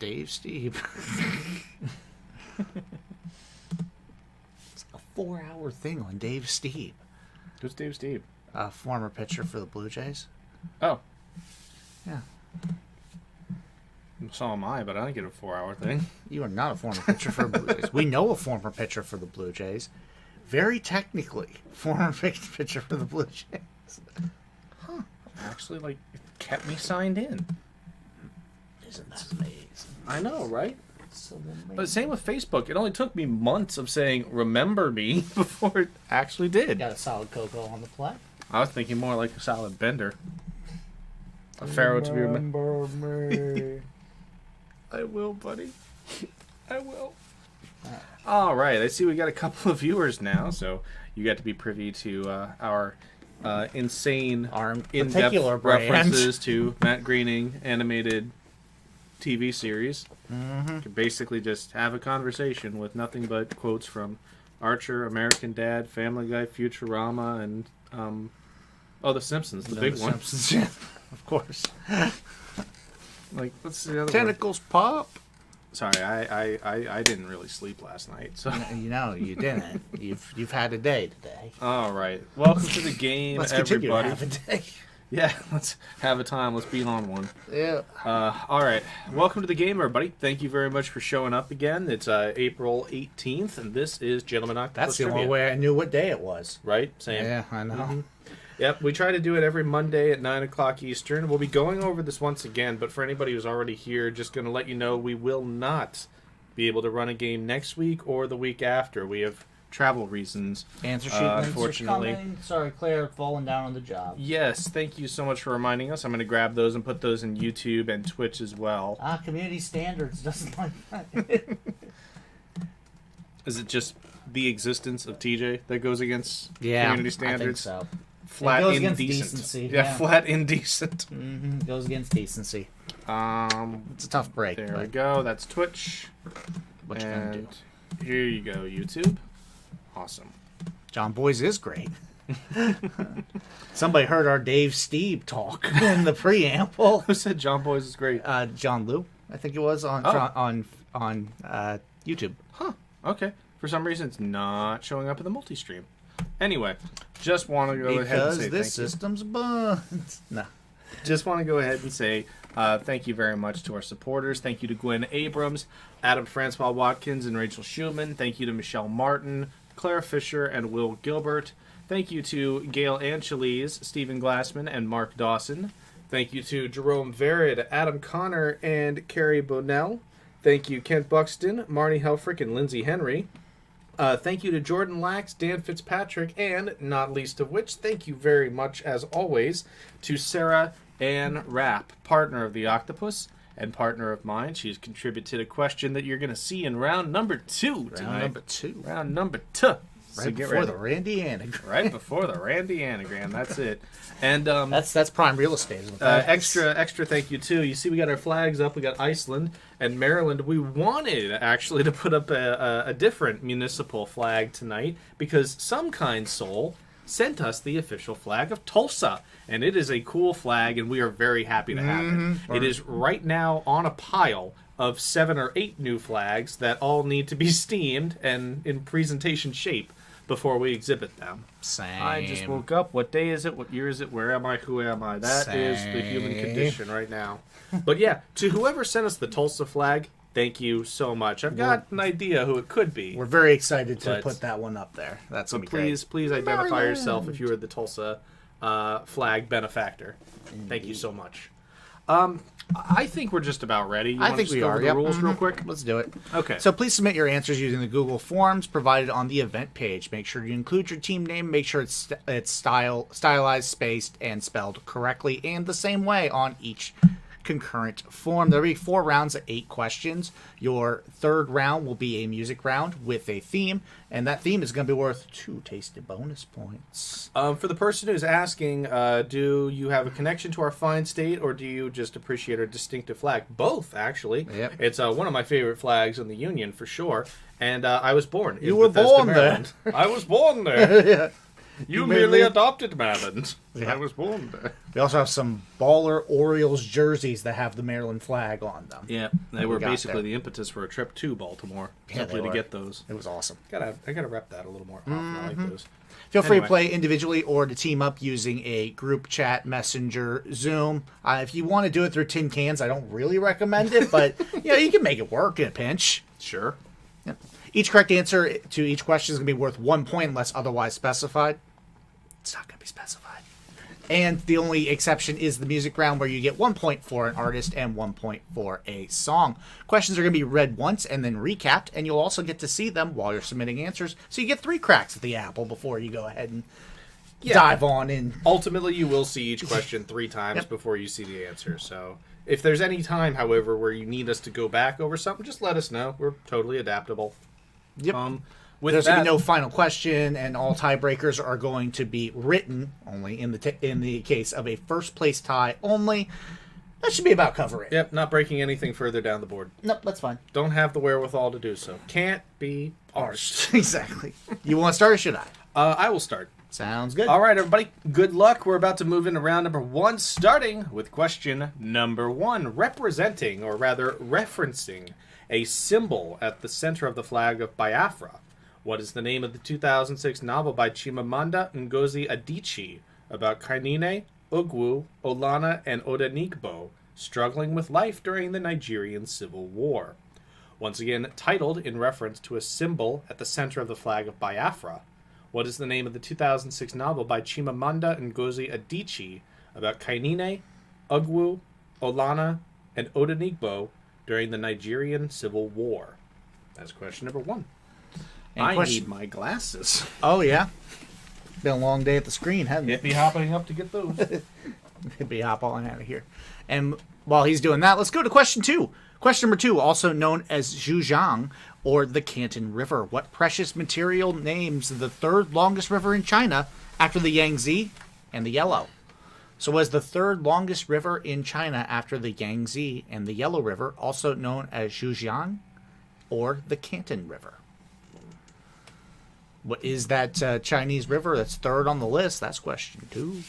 Dave Steve. It's a 4-hour thing on Dave Steve. Who's Dave Steve? A former pitcher for the Blue Jays. Oh. Yeah. So am I, but I don't get a 4-hour thing. You are not a former pitcher for the Blue Jays. We know a former pitcher for the Blue Jays. Very technically, former pitcher for the Blue Jays. Huh. Actually, like, it kept me signed in. Isn't that amazing? I know, right? So amazing. But same with Facebook. It only took me months of saying, remember me, before it actually did. Got a solid Coco on the play. I was thinking more like a solid bender. A pharaoh to be Remember me. I will, buddy. I will. All right. I see we got a couple of viewers now, so you got to be privy to our insane, in-depth particular brand. references to Matt Groening animated TV series. Mm-hmm. You could basically just have a conversation with nothing but quotes from Archer, American Dad, Family Guy, Futurama, and The Simpsons, the big one. Simpsons, yeah, of course. Like, what's the other one? Tentacles pop. Sorry, I didn't really sleep last night. So You know, you didn't. You've had a day today. all right, welcome to the game, Let's continue to everybody. have a day. Yeah, let's have a time. Let's be on one. Yeah. All right, welcome to the game, everybody. Thank you very much for showing up again. It's April 18th, and this is Gentleman Octopus That's the Trivia. only way I knew what day it was. Right? Same. Yeah, I know. Mhm. Yep, we try to do it every Monday at 9 o'clock Eastern. We'll be going over this once again, but for anybody who's already here, just going to let you know we will not be able to run a game next week or the week after. We have travel reasons. Answer sheet links unfortunately. are coming. Sorry, Claire, falling down on the job. Yes, thank you so much for reminding us. I'm going to grab those and put those in YouTube and Twitch as well. Community standards doesn't like that. Is it just the existence of TJ that goes against Yeah, community I think standards? so. Flat It goes against indecent. decency, Yeah, yeah. flat indecent. Mm-hmm. Goes against decency. It's a tough break. There but we go. That's Twitch. What you gonna do? And here you go, YouTube. Awesome. John Boys is great. Somebody heard our Dave Steve talk in the preamble. Who said John Boys is great? John Lou, I think it was on YouTube. Huh. Okay. For some reason, it's not showing up in the multi-stream. Anyway, just want to go ahead and Because say this thank you. system's bugged. No. Just want to go ahead and say thank you very much to our supporters. Thank you to Gwen Abrams, Adam Francois Watkins, and Rachel Schumann. Thank you to Michelle Martin, Claire Fisher, and Will Gilbert. Thank you to Gail Angeles, Stephen Glassman, and Mark Dawson. Thank you to Jerome Verid, Adam Connor, and Carrie Bonnell. Thank you, Kent Buxton, Marnie Helfrich, and Lindsay Henry. Thank you to Jordan Lax, Dan Fitzpatrick, and not least of which, thank you very much, as always, to Sarah Ann Rapp, partner of the Octopus and partner of mine. She's contributed a question that you're going to see in round number 2 tonight. Round number 2. Round number 2. Right before the Randy anagram. Right before the Randy anagram. That's it. And that's prime real estate. Isn't it? extra thank you too. You see, we got our flags up. We got Iceland and Maryland. We wanted actually to put up a different municipal flag tonight because some kind soul sent us the official flag of Tulsa, and it is a cool flag, and we are very happy to have it. It is right now on a pile of 7 or 8 new flags that all need to be steamed and in presentation shape before we exhibit them. Same. I just woke up. What day is it? What year is it? Where am I? Who am I? That is the human condition right now. But yeah, to whoever sent us the Tulsa flag, thank you so much. I've got an idea who it could be. We're very excited to put that one up there. That's So gonna be great. please identify yourself if you are the Tulsa flag benefactor. Thank you so much. I think we're just about ready. You I want think to just we go are. over the Yep. rules real quick? Let's do it. Okay. So please submit your answers using the Google Forms provided on the event page. Make sure you include your team name. Make sure it's stylized, spaced, and spelled correctly, and the same way on each concurrent form. There'll be 4 rounds of 8 questions. Your third round will be a music round with a theme, and that theme is going to be worth 2 tasty bonus points. For the person who's asking, do you have a connection to our fine state, or do you just appreciate our distinctive flag? Both, actually. Yep. It's one of my favorite flags in the Union, for sure. And I was born. You were born there. I was born there. Yeah. You merely adopted Maryland. Yeah. I was born there. We also have some baller Orioles jerseys that have the Maryland flag on them. Yeah, they We were got basically there. the impetus for a trip to Baltimore. Yeah, Simply they to were. get those. It was awesome. I gotta rep that a little more often. I like those. Feel free to Anyway. play individually or to team up using a group chat, Messenger, Zoom. If you want to do it through tin cans, I don't really recommend it, but you can make it work in a pinch. Sure. Yep. Each correct answer to each question is going to be worth 1 point unless otherwise specified. It's not going to be specified. And the only exception is the music round, where you get 1 point for an artist and 1 point for a song. Questions are going to be read once and then recapped, and you'll also get to see them while you're submitting answers. So you get 3 cracks at the apple before you go ahead and dive on in. Ultimately, you will see each question 3 times before you see the answer. So if there's any time, however, where you need us to go back over something, just let us know. We're totally adaptable. Yep. With There's that, going to be no final question, and all tiebreakers are going to be written only in the case of a first place tie only. That should be about cover it. Yep, not breaking anything further down the board. Nope, that's fine. Don't have the wherewithal to do so. Can't be arsed. Exactly. You want to start or should I? I will start. Sounds good. All right, everybody. Good luck. We're about to move into round number 1, starting with question number 1. Representing, or rather referencing, a symbol at the center of the flag of Biafra. What is the name of the 2006 novel by Chimamanda Ngozi Adichie about Kainene, Ugwu, Olana, and Odenigbo struggling with life during the Nigerian Civil War? Once again, titled in reference to a symbol at the center of the flag of Biafra. What is the name of the 2006 novel by Chimamanda Ngozi Adichie about Kainene, Ugwu, Olana, and Odenigbo during the Nigerian Civil War? That's question number 1. I need my glasses. Oh, yeah. Been a long day at the screen, hasn't it? Be hopping up to get those. Be hop on out of here. And while he's doing that, let's go to question 2. Question number 2, also known as Zhujiang, or the Canton River. What precious material names the 3rd longest river in China after the Yangtze and the Yellow? So was the 3rd longest river in China after the Yangtze and the Yellow River, also known as Zhujiang, or the Canton River? What is that Chinese river that's 3rd on the list? That's question 2.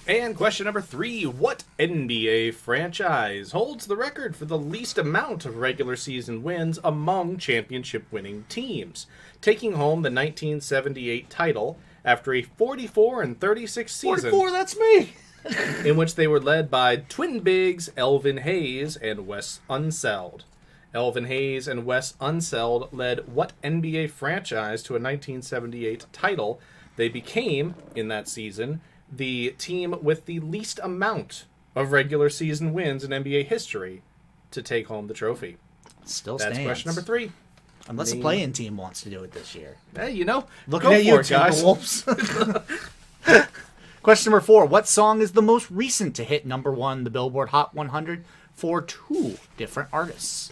And question number 3. What NBA franchise holds the record for the least amount of regular season wins among championship-winning teams, taking home the 1978 title after a 44-36 season 44, that's me! in which they were led by twin bigs Elvin Hayes and Wes Unseld. Elvin Hayes and Wes Unseld led what NBA franchise to a 1978 title? They became, in that season, the team with the least amount of regular season wins in NBA history to take home the trophy. Still That's stands. question number 3. Unless the play-in team wants to do it this year. Hey, Looking go at you, for it, guys. Timberwolves. Question number 4. What song is the most recent to hit number 1, the Billboard Hot 100, for 2 different artists?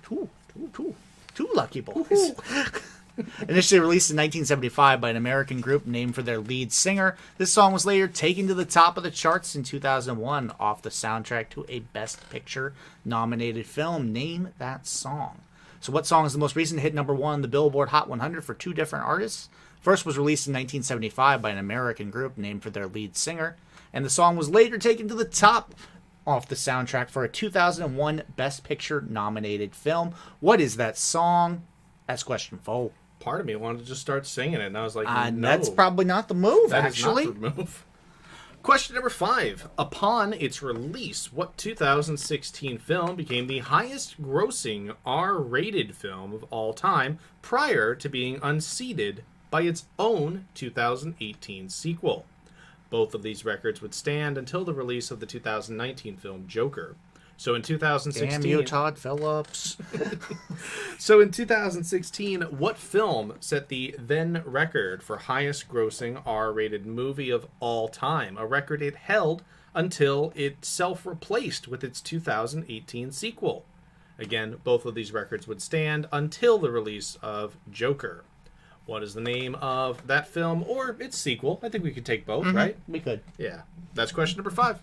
Two lucky boys. Initially released in 1975 by an American group named for their lead singer, this song was later taken to the top of the charts in 2001 off the soundtrack to a Best Picture nominated film. Name that song. So what song is the most recent hit number 1 on the Billboard Hot 100 for 2 different artists? First was released in 1975 by an American group named for their lead singer, and the song was later taken to the top off the soundtrack for a 2001 Best Picture nominated film. What is that song? That's question 4. Part of me wanted to just start singing it, and I was like, no. That's probably not the move, That actually. is not the move. Question number 5. Upon its release, what 2016 film became the highest grossing R-rated film of all time prior to being unseated by its own 2018 sequel? Both of these records would stand until the release of the 2019 film Joker. So in 2016... Damn you, Todd Phillips. So in 2016, what film set the then record for highest grossing R-rated movie of all time? A record it held until it self-replaced with its 2018 sequel. Again, both of these records would stand until the release of Joker. What is the name of that film or its sequel? I think we could take both, right? We could. Yeah. That's question number 5.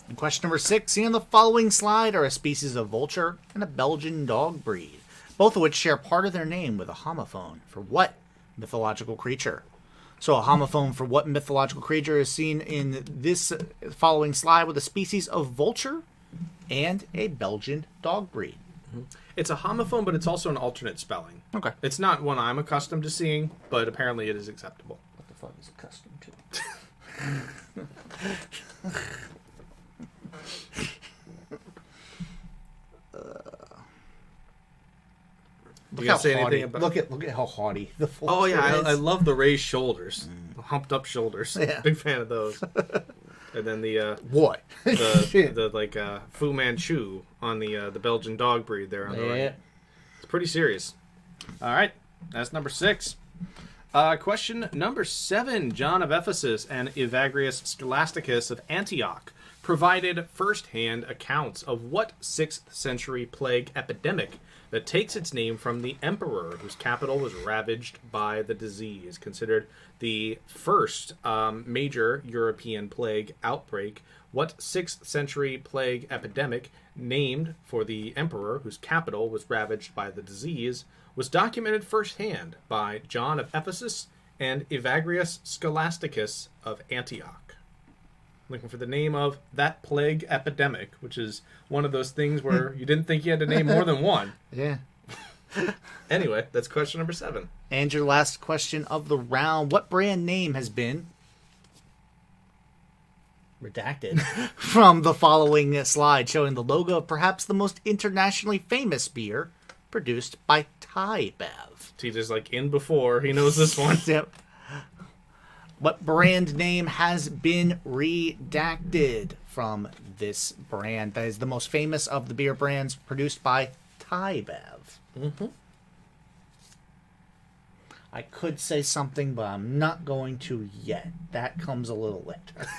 And question number 6. Seen on the following slide are a species of vulture and a Belgian dog breed, both of which share part of their name with a homophone. For what mythological creature? So a homophone for what mythological creature is seen in this following slide with a species of vulture and a Belgian dog breed? It's a homophone, but it's also an alternate spelling. Okay. It's not one I'm accustomed to seeing, but apparently it is acceptable. What the fuck is accustomed to? Look how haughty. Look at how haughty the vulture Oh yeah, is. I love the raised shoulders, the humped up shoulders. Yeah. Big fan of those. And then the what? the Fu Manchu on the Belgian dog breed there on the right. It's pretty serious. All right, that's number 6. Question number 7. John of Ephesus and Evagrius Scholasticus of Antioch provided first-hand accounts of what 6th century plague epidemic that takes its name from the emperor whose capital was ravaged by the disease, considered the first major European plague outbreak. What 6th century plague epidemic, named for the emperor whose capital was ravaged by the disease, was documented firsthand by John of Ephesus and Evagrius Scholasticus of Antioch? Looking for the name of that plague epidemic, which is one of those things where you didn't think you had to name more than one. Yeah. Anyway, that's question number 7. And your last question of the round. What brand name has been redacted from the following slide, showing the logo of perhaps the most internationally famous beer produced by Thai Bev? TJ's like in before. He knows this one. Yep. What brand name has been redacted from this brand that is the most famous of the beer brands produced by Thai Bev? Mm-hmm. I could say something, but I'm not going to yet. That comes a little later.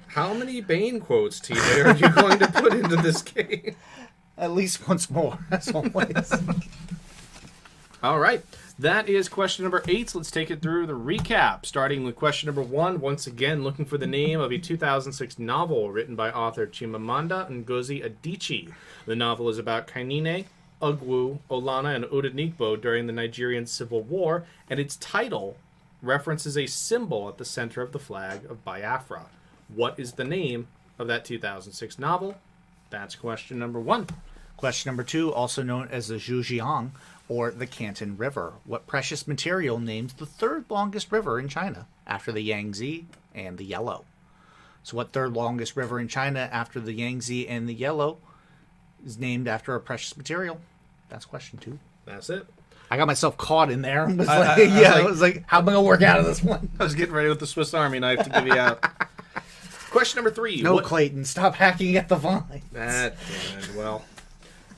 How many Bane quotes, TJ, are you going to put into this game? At least once more, as always. All right. That is question number 8. So let's take it through the recap. Starting with question number 1. Once again, looking for the name of a 2006 novel written by author Chimamanda Ngozi Adichie. The novel is about Kainene, Ugwu, Olana, and Odenigbo during the Nigerian Civil War, and its title references a symbol at the center of the flag of Biafra. What is the name of that 2006 novel? That's question number 1. Question number 2, also known as the Zhujiang, or the Canton River. What precious material names the third longest river in China, after the Yangtze and the Yellow? So what third longest river in China, after the Yangtze and the Yellow, is named after a precious material? That's question 2. That's it. I got myself caught in there. I was like, how am I going to work out of this one? I was getting ready with the Swiss Army knife to give you out. Question number 3. No, Clayton, stop hacking at the vine. That damn well.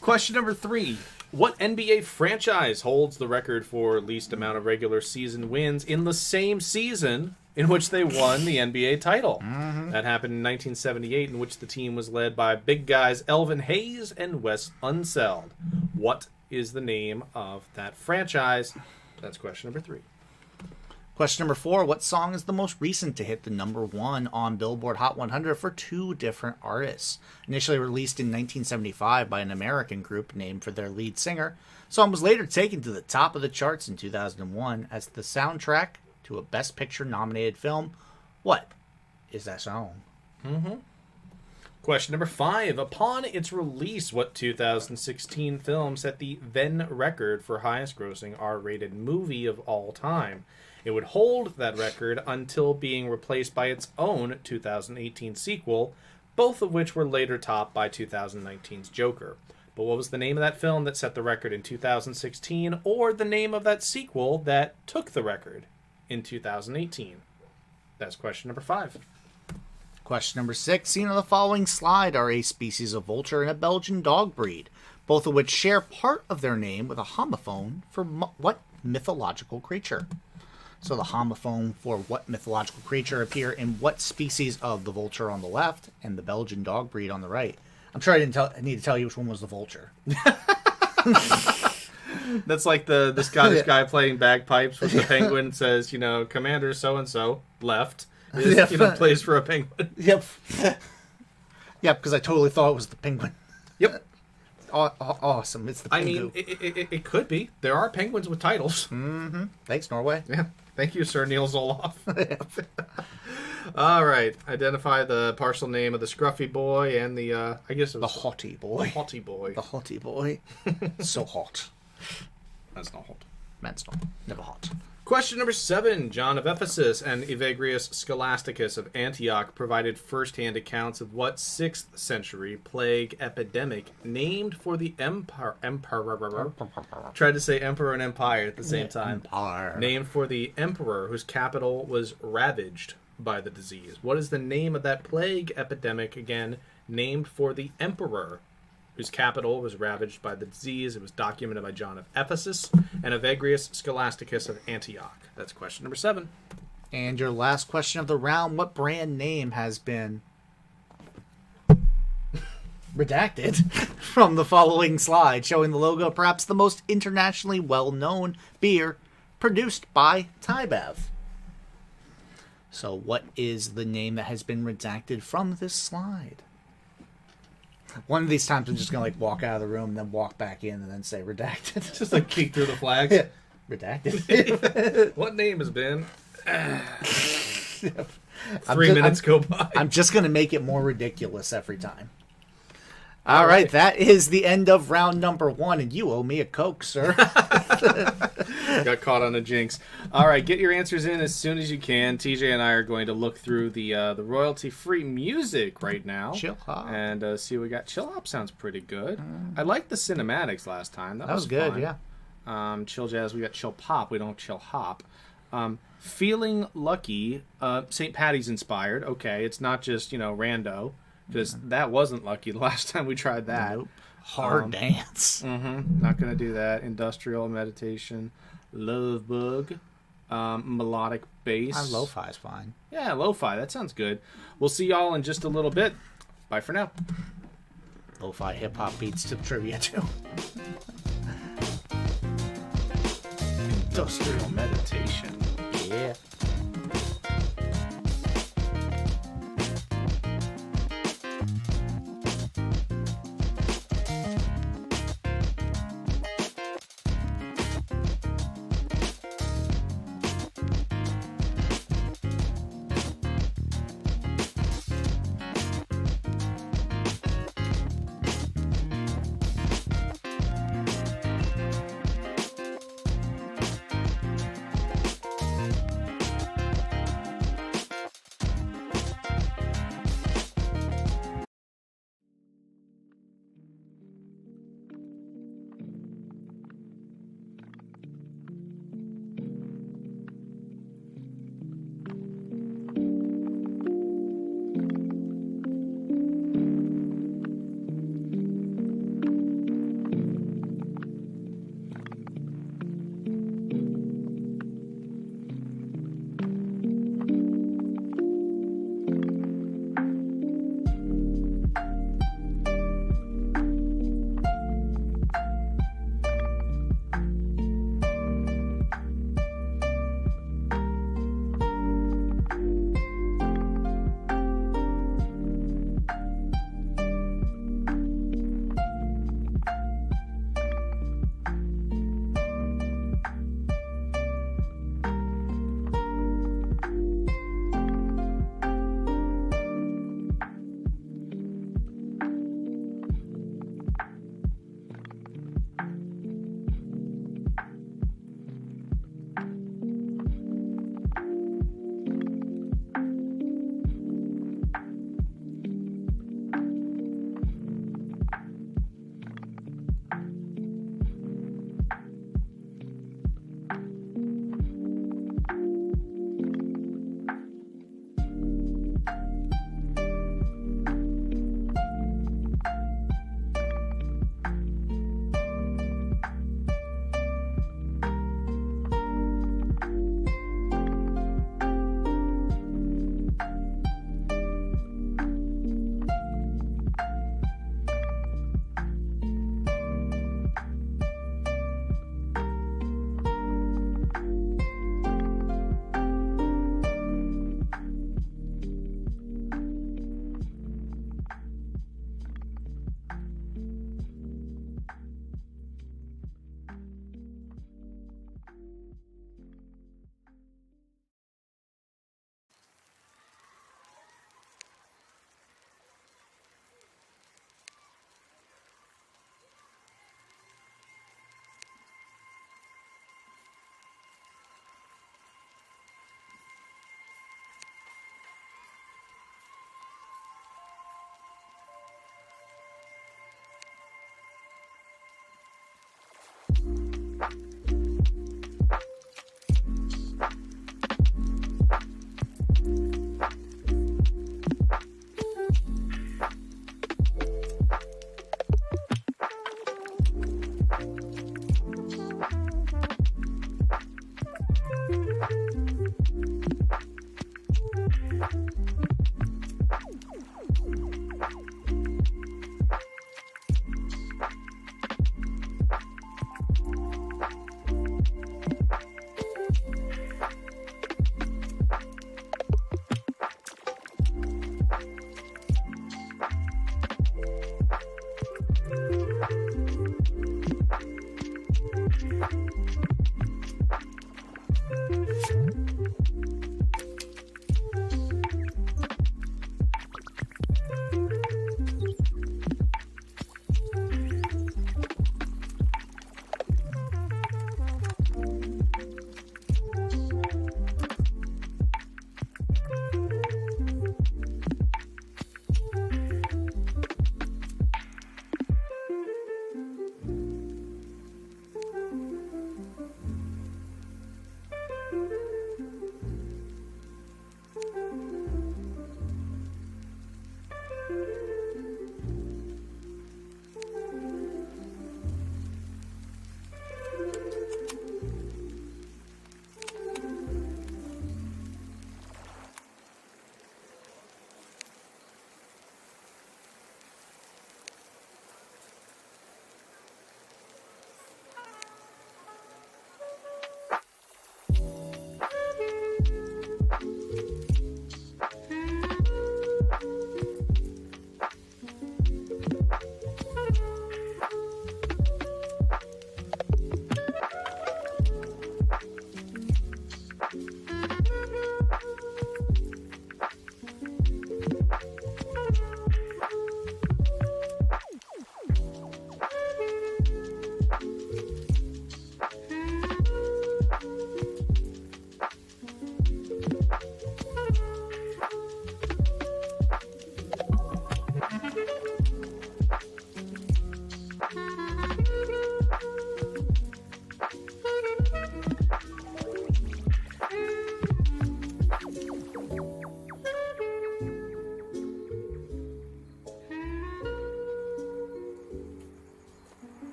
Question number 3. What NBA franchise holds the record for least amount of regular season wins in the same season in which they won the NBA title? Mm-hmm. That happened in 1978, in which the team was led by big guys Elvin Hayes and Wes Unseld. What is the name of that franchise? That's question number 3. Question number 4, what song is the most recent to hit the number 1 on Billboard Hot 100 for 2 different artists? Initially released in 1975 by an American group named for their lead singer, the song was later taken to the top of the charts in 2001 as the soundtrack to a Best Picture nominated film. What is that song? Mm-hmm. Question number 5. Upon its release, what 2016 film set the then record for highest grossing R-rated movie of all time? It would hold that record until being replaced by its own 2018 sequel, both of which were later topped by 2019's Joker. But what was the name of that film that set the record in 2016, or the name of that sequel that took the record in 2018? That's question number 5. Question number 6. Seen on the following slide are a species of vulture and a Belgian dog breed, both of which share part of their name with a homophone for what mythological creature? So the homophone for what mythological creature appear in what species of the vulture on the left and the Belgian dog breed on the right? I'm sure I need to tell you which one was the vulture. That's like the Scottish guy playing bagpipes with the penguin says, Commander so-and-so left is, plays for a penguin. Yep. Yep, because I totally thought it was the penguin. Yep. awesome. It's the I penguin. mean, it could be. There are penguins with titles. Thanks, Norway. Yeah. Thank you, Sir Neil Zoloff. All right. Identify the partial name of the scruffy boy and the, I guess it was... The hottie boy. Hottie boy. The hottie boy. So hot. That's not hot. Man's not. Never hot. Question number 7. John of Ephesus and Evagrius Scholasticus of Antioch provided first-hand accounts of what 6th century plague epidemic named for the emperor. Tried to say emperor and empire at the same time. Empire. Named for the emperor whose capital was ravaged by the disease. What is the name of that plague epidemic, again, named for the emperor whose capital was ravaged by the disease? It was documented by John of Ephesus and Evagrius Scholasticus of Antioch. That's question number 7. And your last question of the round, what brand name has been redacted from the following slide, showing the logo, perhaps the most internationally well-known beer produced by Tybev? So what is the name that has been redacted from this slide? One of these times I'm just going to walk out of the room and then walk back in and then say redacted. Just peek through the flags. Yeah. Redacted. What name has been? 3 just- minutes go by. I'm just going to make it more ridiculous every time. All right, that is the end of round number 1, and you owe me a Coke, sir. Got caught on a jinx. All right, get your answers in as soon as you can. TJ and I are going to look through the royalty-free music right now. Chill Hop. And see what we got. Chill Hop sounds pretty good. I liked the cinematics last time. That was good, fun. yeah. Chill Jazz, we got Chill Pop. We don't Chill Hop. Feeling Lucky, St. Patty's inspired. Okay, it's not just, rando. Because that wasn't lucky the last time we tried that. Nope. Hard dance. Not going to do that. Industrial meditation. Love bug. Melodic bass. Lo-fi is fine. Yeah, lo-fi. That sounds good. We'll see y'all in just a little bit. Bye for now. Lo-fi hip-hop beats to trivia, too. Industrial meditation. Yeah.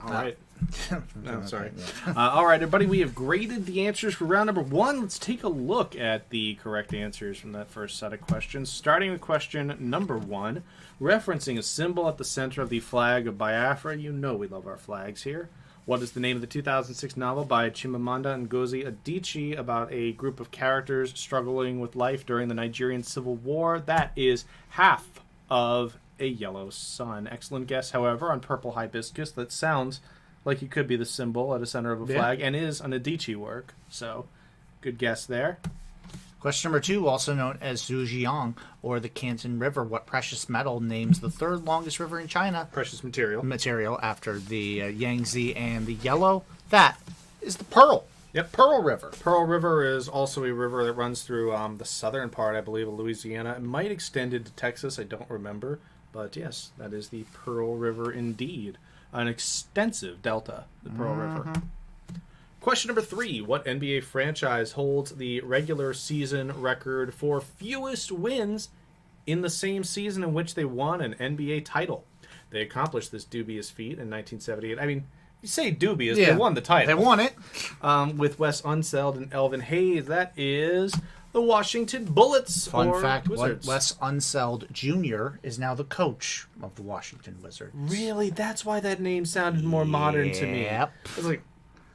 All right. No, sorry. All right, everybody. We have graded the answers for round number 1. Let's take a look at the correct answers from that first set of questions. Starting with question number 1, referencing a symbol at the center of the flag of Biafra. You know we love our flags here. What is the name of the 2006 novel by Chimamanda Ngozi Adichie about a group of characters struggling with life during the Nigerian Civil War? That is Half of a Yellow Sun. Excellent guess, however, on purple hibiscus. That sounds like it could be the symbol at the center of a flag and is an Adichie work. So, good guess there. Question number 2, also known as Zhujiang or the Canton River. What precious metal names the third longest river in China? Precious material. Material after the Yangtze and the Yellow. That is the Pearl. Yep. Pearl River. Pearl River is also a river that runs through the southern part, I believe, of Louisiana. It might extend into Texas. I don't remember. But yes, that is the Pearl River indeed. An extensive delta, the Pearl River. Question number 3. What NBA franchise holds the regular season record for fewest wins in the same season in which they won an NBA title? They accomplished this dubious feat in 1978. I mean, you say dubious, they won the title. They won it. With Wes Unseld and Elvin Hayes. That is the Washington Bullets. Fun fact, Wizards. Wes Unseld Jr. is now the coach of the Washington Wizards. Really? That's why that name sounded more modern to me. Yep. It was like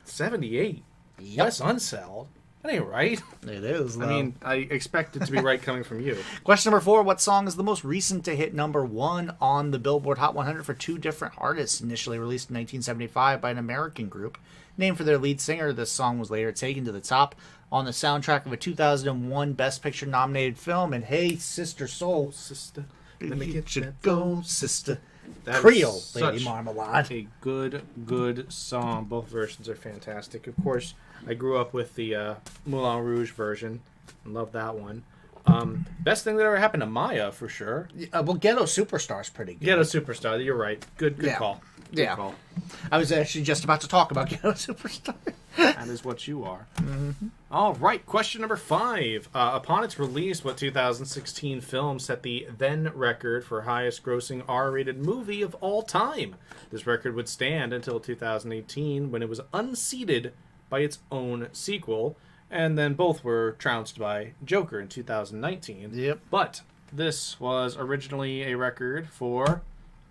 78. Yep. Wes Unseld. That ain't right. It is, though. I mean, I expect it to be right coming from you. Question number 4. What song is the most recent to hit number 1 on the Billboard Hot 100 for 2 different artists? Initially released in 1975 by an American group. Named for their lead singer, this song was later taken to the top on the soundtrack of a 2001 Best Picture nominated film. And hey, Sister Soul, Sister, let me get you that go, sister. That is Creole, Lady such Marmalade. a good song. Both versions are fantastic. Of course, I grew up with the Moulin Rouge version. Love that one. Best thing that ever happened to Maya, for sure. Well, Ghetto Superstar's pretty good. Ghetto Superstar, you're right. Good Yeah. call. Good Yeah. call. I was actually just about to talk about Ghetto Superstar. That is what you are. Mm-hmm. All right, question number 5. Upon its release, what 2016 film set the then record for highest grossing R-rated movie of all time? This record would stand until 2018 when it was unseated by its own sequel, and then both were trounced by Joker in 2019. Yep. But this was originally a record for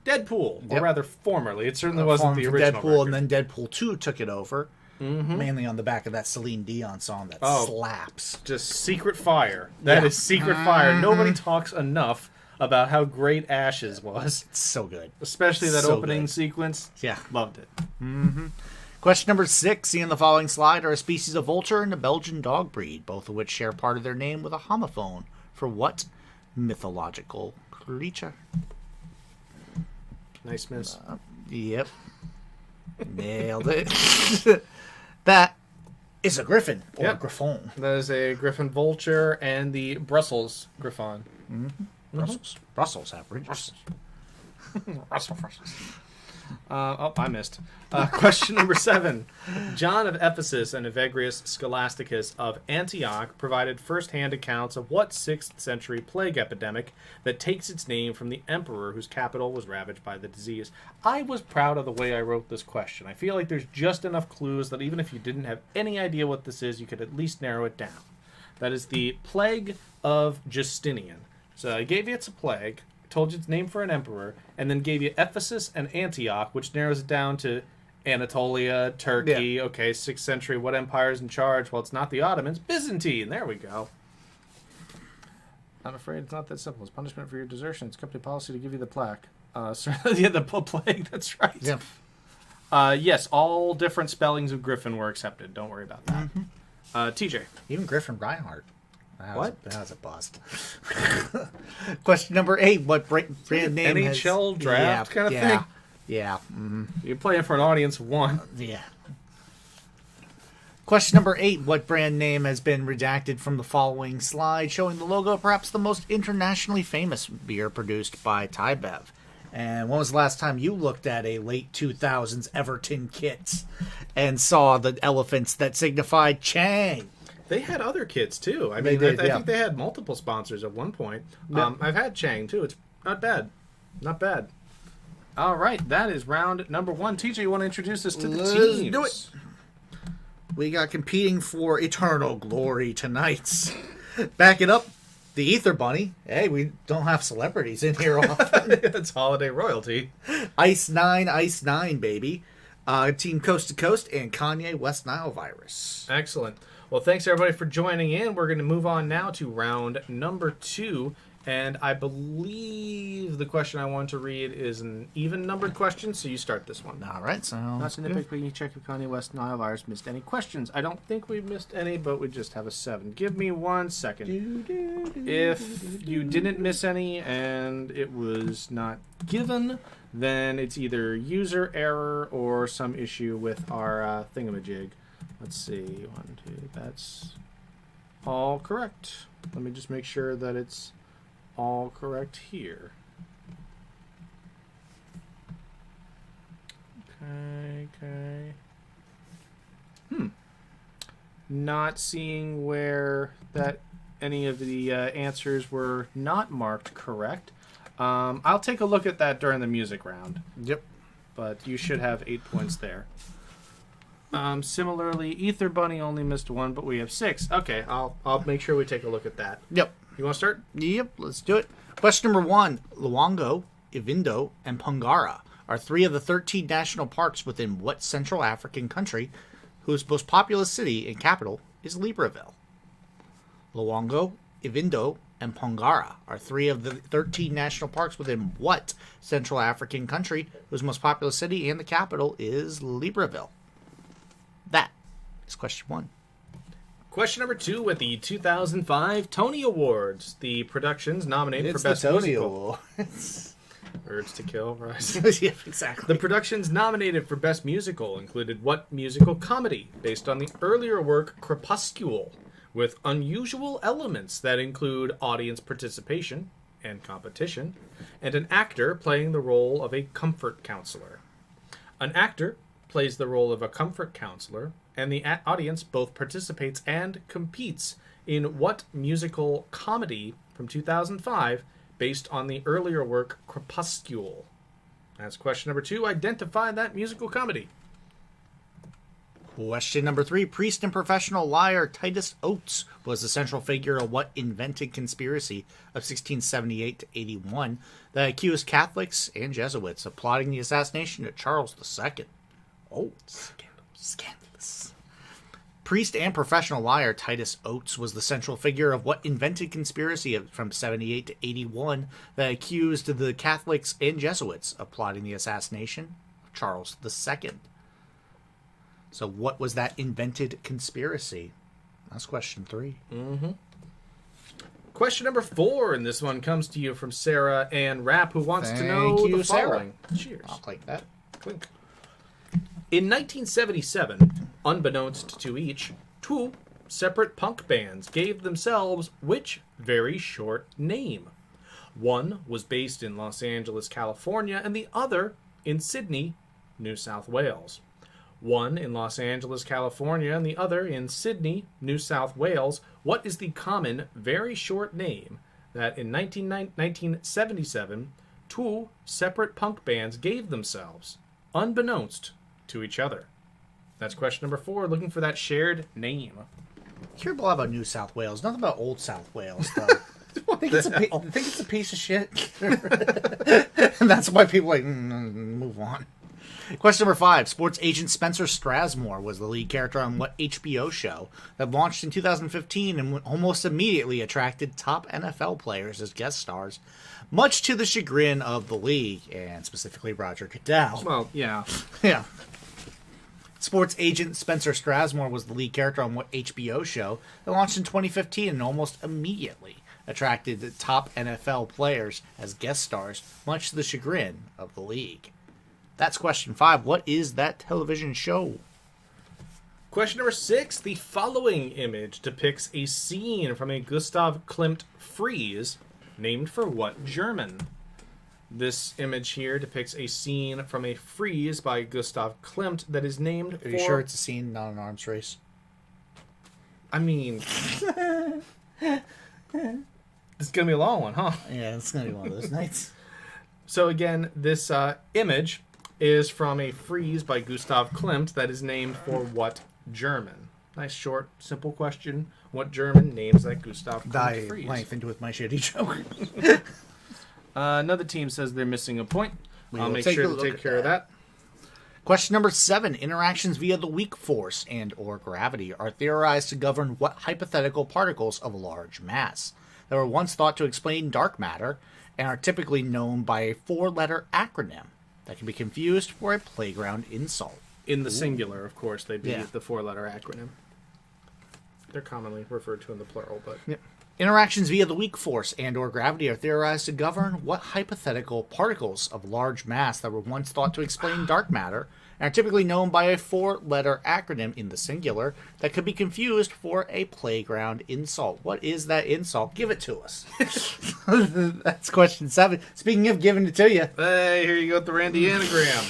Deadpool, or Yep. rather formerly. It certainly wasn't Formed the for original Deadpool, record. and then Deadpool 2 took it over. Mm-hmm. Mainly on the back of that Celine Dion song that slaps. Just Secret Fire. That Yeah. is Secret Fire. Nobody talks enough about how great Ashes was. It's so good. Especially that So opening good. sequence. Yeah. Loved it. Question number 6. See in the following slide are a species of vulture and a Belgian dog breed, both of which share part of their name with a homophone. For what mythological creature? Nice miss. Yep. Nailed it. That is a griffin or Yep. griffon. That is a Griffin Vulture and the Brussels Griffon. Brussels have ridges. Brussels. I missed. Question number 7. John of Ephesus and Evagrius Scholasticus of Antioch provided first-hand accounts of what 6th century plague epidemic that takes its name from the emperor whose capital was ravaged by the disease. I was proud of the way I wrote this question. I feel like there's just enough clues that even if you didn't have any idea what this is, you could at least narrow it down. That is the Plague of Justinian. So I gave you it's a plague, told you it's named for an emperor, and then gave you Ephesus and Antioch, which narrows it down to Anatolia, Turkey. Yeah. Okay, 6th century. What empire's in charge? Well, it's not the Ottomans. Byzantine. There we go. I'm afraid it's not that simple. It's punishment for your desertion. It's company policy to give you the plaque. Yeah, the plague. That's right. Yep. Yes, all different spellings of Griffin were accepted. Don't worry about that. TJ. Even Griffin Reinhardt. What? That was a bust. Question number 8. What brand name has... NHL draft kind of thing? Yeah. You're playing for an audience of 1. Yeah. Question number 8. What brand name has been redacted from the following slide, showing the logo of perhaps the most internationally famous beer produced by Tybev? And when was the last time you looked at a late 2000s Everton kit and saw the elephants that signified Chang? They had other kits too. I They mean, did, I yeah. think they had multiple sponsors at one point. Yeah. I've had Chang too. It's not bad. Not bad. All right, that is round number 1. TJ, you want to introduce us to the Let's teams? do it. We got competing for eternal glory tonight. Back it up, the Ether Bunny. Hey, we don't have celebrities in here often. It's holiday royalty. Ice 9, baby. Team Coast to Coast and Kanye West Nile Virus. Excellent. Well, thanks everybody for joining in. We're going to move on now to round number 2. And I believe the question I want to read is an even numbered question, so you start this one. All right, so Not to nitpick, but you check if Kanye West Nile Virus missed any questions. I don't think we've missed any, but we just have a 7. Give me 1 second. If you didn't miss any and it was not given, then it's either user error or some issue with our thingamajig. Let's see. 1, 2. That's all correct. Let me just make sure that it's all correct here. Okay. Not seeing where that any of the answers were not marked correct. I'll take a look at that during the music round. Yep. But you should have 8 points there. Similarly, Ether Bunny only missed 1, but we have 6. Okay, I'll make sure we take a look at that. Yep. You want to start? Yep, let's do it. Question number 1. Luango, Ivindo, and Pungara are 3 of the 13 national parks within what Central African country whose most populous city and capital is Libreville? Luongo, Ivindo, and Pongara are 3 of the 13 national parks within what Central African country whose most populous city and the capital is Libreville? That is question 1. Question number 2 at the 2005 Tony Awards. The productions nominated for Best Musical. Urge to Kill, right? Yeah, exactly. The productions nominated for Best Musical included what musical comedy based on the earlier work Crepuscule, with unusual elements that include audience participation and competition, and an actor playing the role of a comfort counselor. An actor plays the role of a comfort counselor, and the audience both participates and competes in what musical comedy from 2005 based on the earlier work Crepuscule? That's question number 2. Identify that musical comedy. Question number 3. Priest and professional liar Titus Oates was the central figure of what invented conspiracy of 1678 to 81 that accused Catholics and Jesuits of plotting the assassination of Charles II. Oh, scandalous. Priest and professional liar Titus Oates was the central figure of what invented conspiracy from 78 to 81 that accused the Catholics and Jesuits of plotting the assassination of Charles II. So what was that invented conspiracy? That's question 3. Mm-hmm. Question number 4, and this one comes to you from Sarah Ann Rapp, who wants to know the following. Sarah. Cheers. I'll take that. Clink. In 1977, unbeknownst to each, 2 separate punk bands gave themselves which very short name? One was based in Los Angeles, California, and the other in Sydney, New South Wales. One in Los Angeles, California, and the other in Sydney, New South Wales. What is the common, very short name that in 1977, 2 separate punk bands gave themselves, unbeknownst to each other? That's question number 4, looking for that shared name. You hear a lot about New South Wales, nothing about Old South Wales, though. I think it's a piece of shit. And that's why people are like, move on. Question number 5. Sports agent Spencer Strasmore was the lead character on what HBO show that launched in 2015 and almost immediately attracted top NFL players as guest stars, much to the chagrin of the league, and specifically Roger Goodell. Well, yeah. Yeah. Sports agent Spencer Strasmore was the lead character on what HBO show that launched in 2015 and almost immediately attracted the top NFL players as guest stars, much to the chagrin of the league. That's question 5. What is that television show? Question number 6. The following image depicts a scene from a Gustav Klimt frieze named for what German? This image here depicts a scene from a frieze by Gustav Klimt that is named for... Are you sure it's a scene, not an arms race? I mean... This is going to be a long one, huh? Yeah, it's going to be one of those nights. So again, this image is from a frieze by Gustav Klimt that is named for what German? Nice, short, simple question. What German names that Gustav Klimt frieze? Length into with my shitty joke. Another team says they're missing a point. I'll make sure to take care of that. Question number 7. Interactions via the weak force and or gravity are theorized to govern what hypothetical particles of large mass that were once thought to explain dark matter and are typically known by a 4-letter acronym that can be confused for a playground insult. In the singular, of course, they'd be Yeah. the 4-letter acronym. They're commonly referred to in the plural, but... Yep. Interactions via the weak force and or gravity are theorized to govern what hypothetical particles of large mass that were once thought to explain dark matter and are typically known by a 4-letter acronym in the singular that could be confused for a playground insult. What is that insult? Give it to us. That's question 7. Speaking of giving it to you. Hey, here you go with the Randy anagram.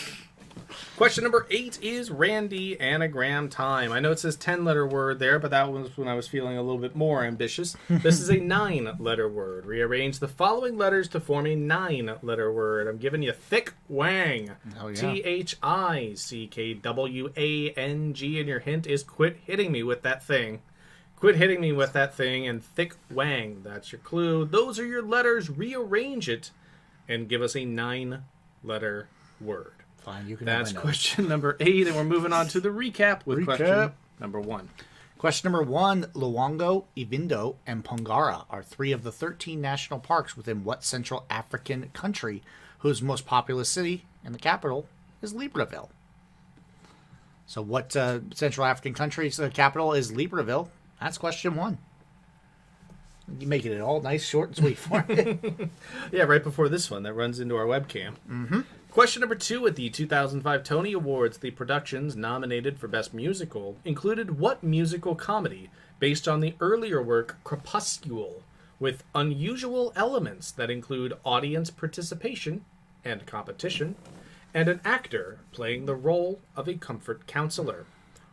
Question number 8 is Randy anagram time. I know it says 10-letter word there, but that was when I was feeling a little bit more ambitious. This is a 9-letter word. Rearrange the following letters to form a 9-letter word. I'm giving you thick wang. Oh, yeah. ThickWang, and your hint is quit hitting me with that thing. Quit hitting me with that thing, and thick wang. That's your clue. Those are your letters. Rearrange it and give us a 9-letter word. Fine, you can That's question number 8, and we're moving on to the recap with question number 1. Question number 1. Luongo, Ivindo, and Pongara are 3 of the 13 national parks within what Central African country, whose most populous city and the capital is Libreville? So what Central African country's capital is Libreville? That's question 1. You making it all nice, short, and sweet for me. Yeah, right before this one that runs into our webcam. Mm-hmm. Question number 2 at the 2005 Tony Awards, the productions nominated for Best Musical included what musical comedy based on the earlier work Crepuscule, with unusual elements that include audience participation and competition, and an actor playing the role of a comfort counselor?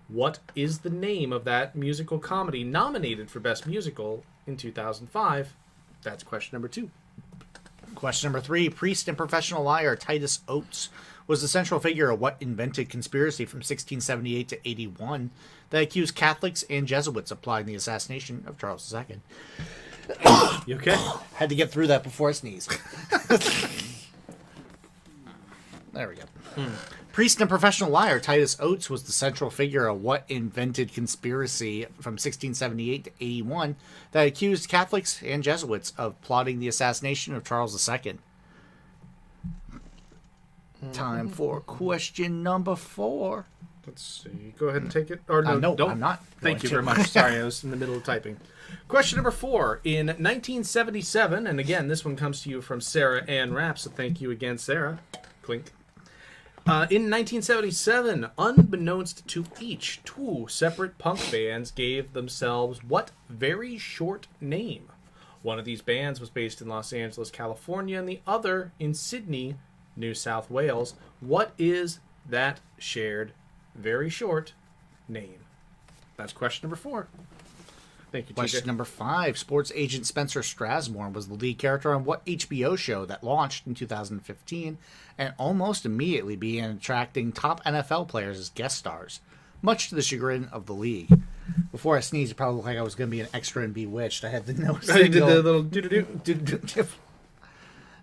What is the name of that musical comedy nominated for Best Musical in 2005? That's question number 2. Question number 3. Priest and professional liar Titus Oates was the central figure of what invented conspiracy from 1678 to 81 that accused Catholics and Jesuits of plotting the assassination of Charles II. You okay? Had to get through that before I sneeze. There we go. Priest and professional liar Titus Oates was the central figure of what invented conspiracy from 1678 to 81 that accused Catholics and Jesuits of plotting the assassination of Charles II. Time for question number 4. Let's see. Go ahead and take it. Or no, No, don't. I'm not Thank going you to. very much. Sorry, I was in the middle of typing. Question number 4. In 1977, and again, this one comes to you from Sarah Ann Rapp, so thank you again, Sarah. Clink. In 1977, unbeknownst to each, 2 separate punk bands gave themselves what very short name? One of these bands was based in Los Angeles, California, and the other in Sydney, New South Wales. What is that shared, very short name? That's question number 4. Thank you, Question TJ. number 5. Sports agent Spencer Strasmore was the lead character on what HBO show that launched in 2015 and almost immediately began attracting top NFL players as guest stars, much to the chagrin of the league. Before I sneezed, it probably looked like I was going to be an extra in Bewitched. I had the nose. You did the little doo-doo-doo.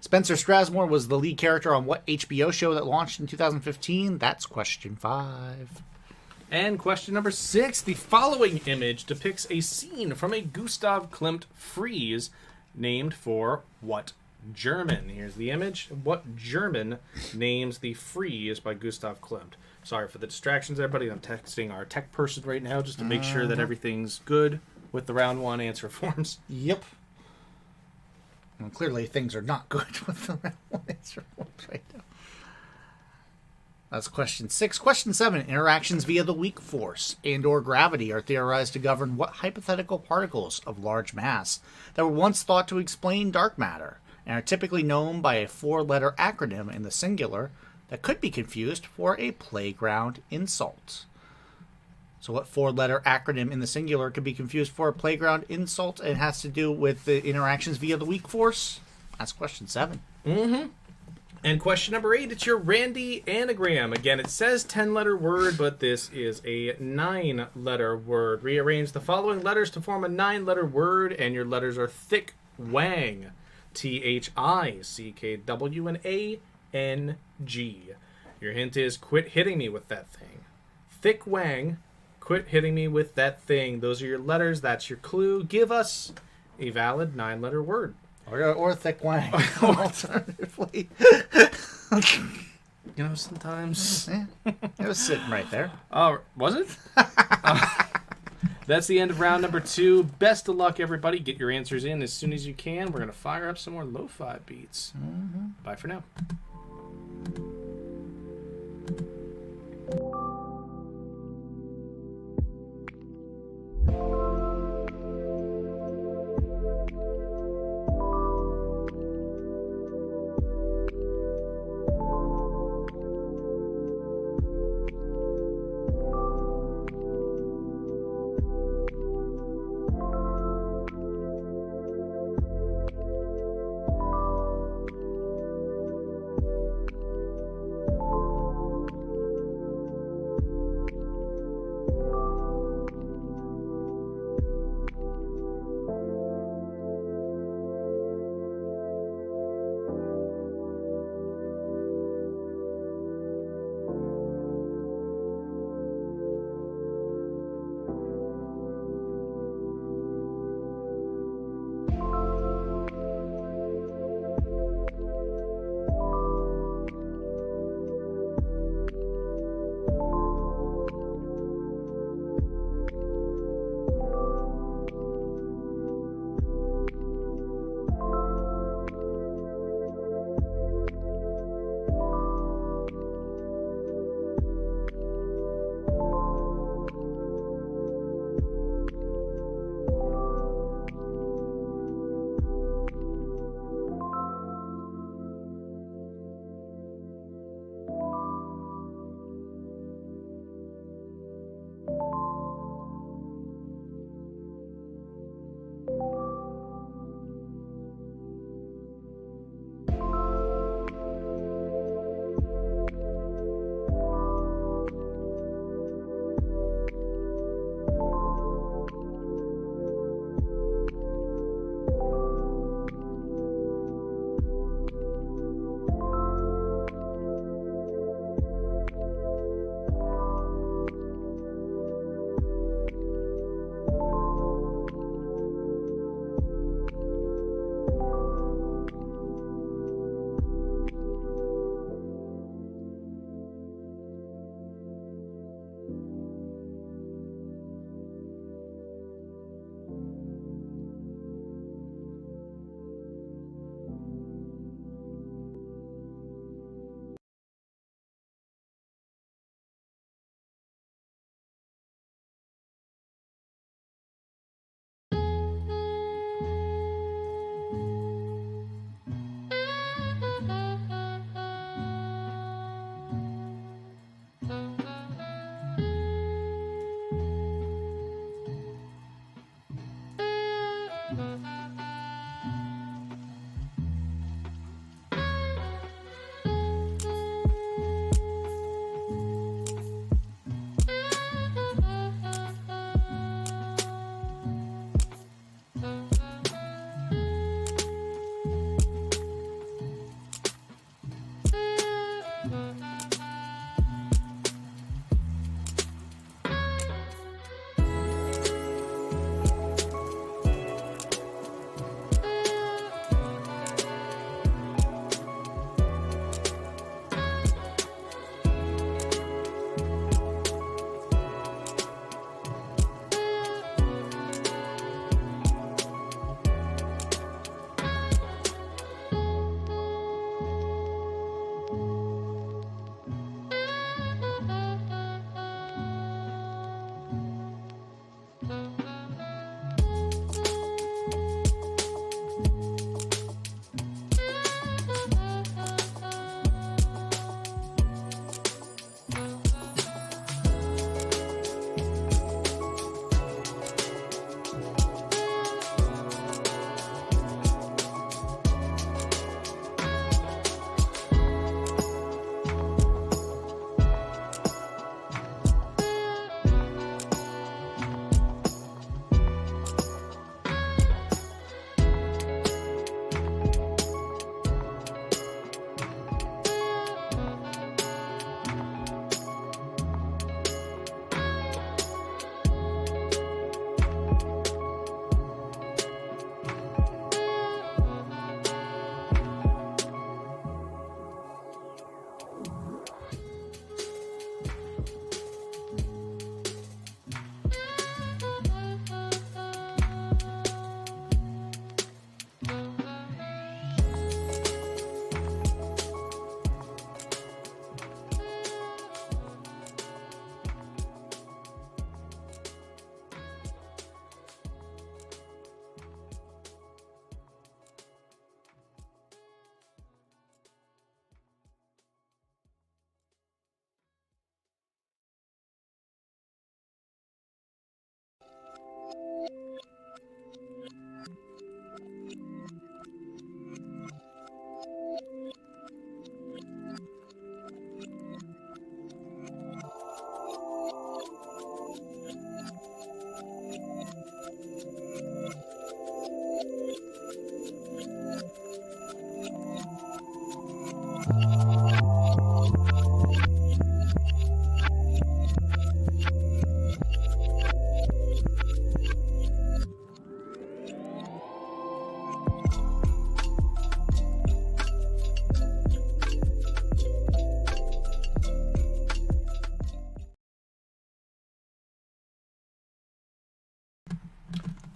Spencer Strasmore was the lead character on what HBO show that launched in 2015? That's question 5. And question number 6. The following image depicts a scene from a Gustav Klimt frieze named for what German? Here's the image. What German names the frieze by Gustav Klimt? Sorry for the distractions, everybody. I'm texting our tech person right now just to make sure that everything's good with the round 1 answer forms. Yep. Well, clearly things are not good with the round 1 answer forms right now. That's question 6. Question 7. Interactions via the weak force and or gravity are theorized to govern what hypothetical particles of large mass that were once thought to explain dark matter and are typically known by a 4-letter acronym in the singular that could be confused for a playground insult. So what 4-letter acronym in the singular could be confused for a playground insult and has to do with the interactions via the weak force? That's question 7. Mm-hmm. And question number 8, it's your Randy anagram. Again, it says 10-letter word, but this is a 9-letter word. Rearrange the following letters to form a 9-letter word, and your letters are thick wang. THICKW and ANG. Your hint is quit hitting me with that thing. Thick wang, quit hitting me with that thing. Those are your letters. That's your clue. Give us a valid 9-letter word. Or thick wang. Alternatively. You know, sometimes... Yeah, it was sitting right there. Oh, was it? That's the end of round number 2. Best of luck, everybody. Get your answers in as soon as you can. We're going to fire up some more lo-fi beats. Mm-hmm. Bye for now.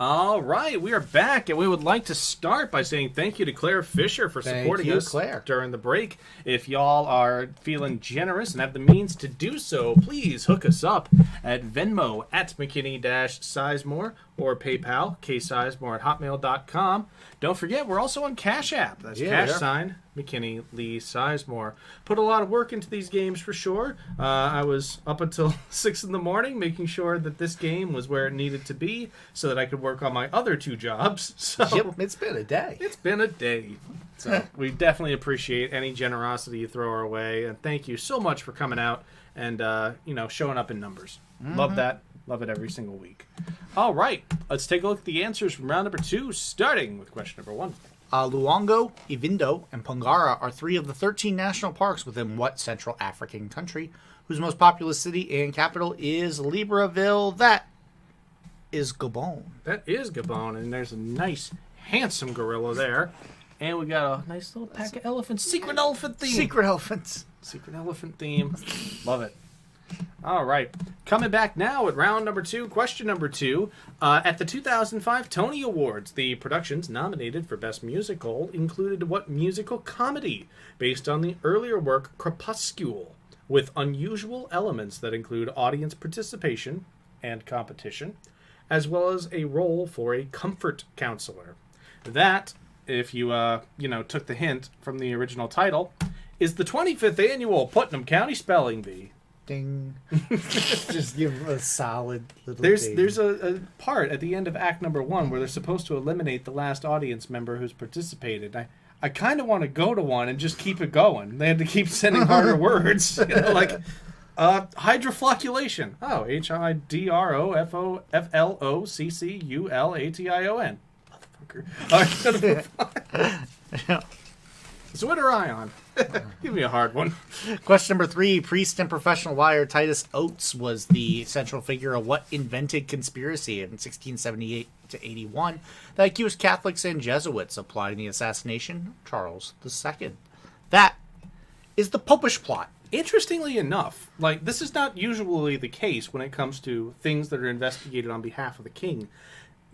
All right, we are back, and we would like to start by saying thank you to Claire Fisher for supporting us Claire. during the break. If y'all are feeling generous and have the means to do so, please hook us up at Venmo at McKinney-Sizemore or PayPal, ksizemore@hotmail.com. Don't forget, we're also on Cash App. That's # McKinney Lee Sizemore. Put a lot of work into these games for sure. I was up until 6 in the morning making sure that this game was where it needed to be so that I could work on my other 2 jobs. So Yep, it's been a day. it's been a day. So we definitely appreciate any generosity you throw our way, and thank you so much for coming out and showing up in numbers. Love that. Love it every single week. All right, let's take a look at the answers from round number 2, starting with question number 1. Luongo, Ivindo, and Pongara are 3 of the 13 national parks within what Central African country, whose most populous city and capital is Libreville? That is Gabon. That is Gabon, and there's a nice, handsome gorilla there. And we got a nice little pack of elephants. Secret elephant theme. Secret elephants. Secret elephant theme. Love it. All right. Coming back now at round number 2, question number 2. At the 2005 Tony Awards, the productions nominated for Best Musical included what musical comedy based on the earlier work Crepuscule, with unusual elements that include audience participation and competition, as well as a role for a comfort counselor. That, if you took the hint from the original title, is the 25th annual Putnam County Spelling Bee. Ding. Just give a solid little ding. There's a part at the end of act number 1 where they're supposed to eliminate the last audience member who's participated. I kind of want to go to one and just keep it going. They had to keep sending harder words, like hydroflocculation. Oh, HIDROFOFLOCCULATION. Motherfucker. Zwitterion. Give me a hard one. Question number 3. Priest and professional liar Titus Oates was the central figure of what invented conspiracy in 1678 to 81 that accused Catholics and Jesuits of plotting the assassination of Charles II. That is the Popish plot. Interestingly enough, this is not usually the case when it comes to things that are investigated on behalf of the king.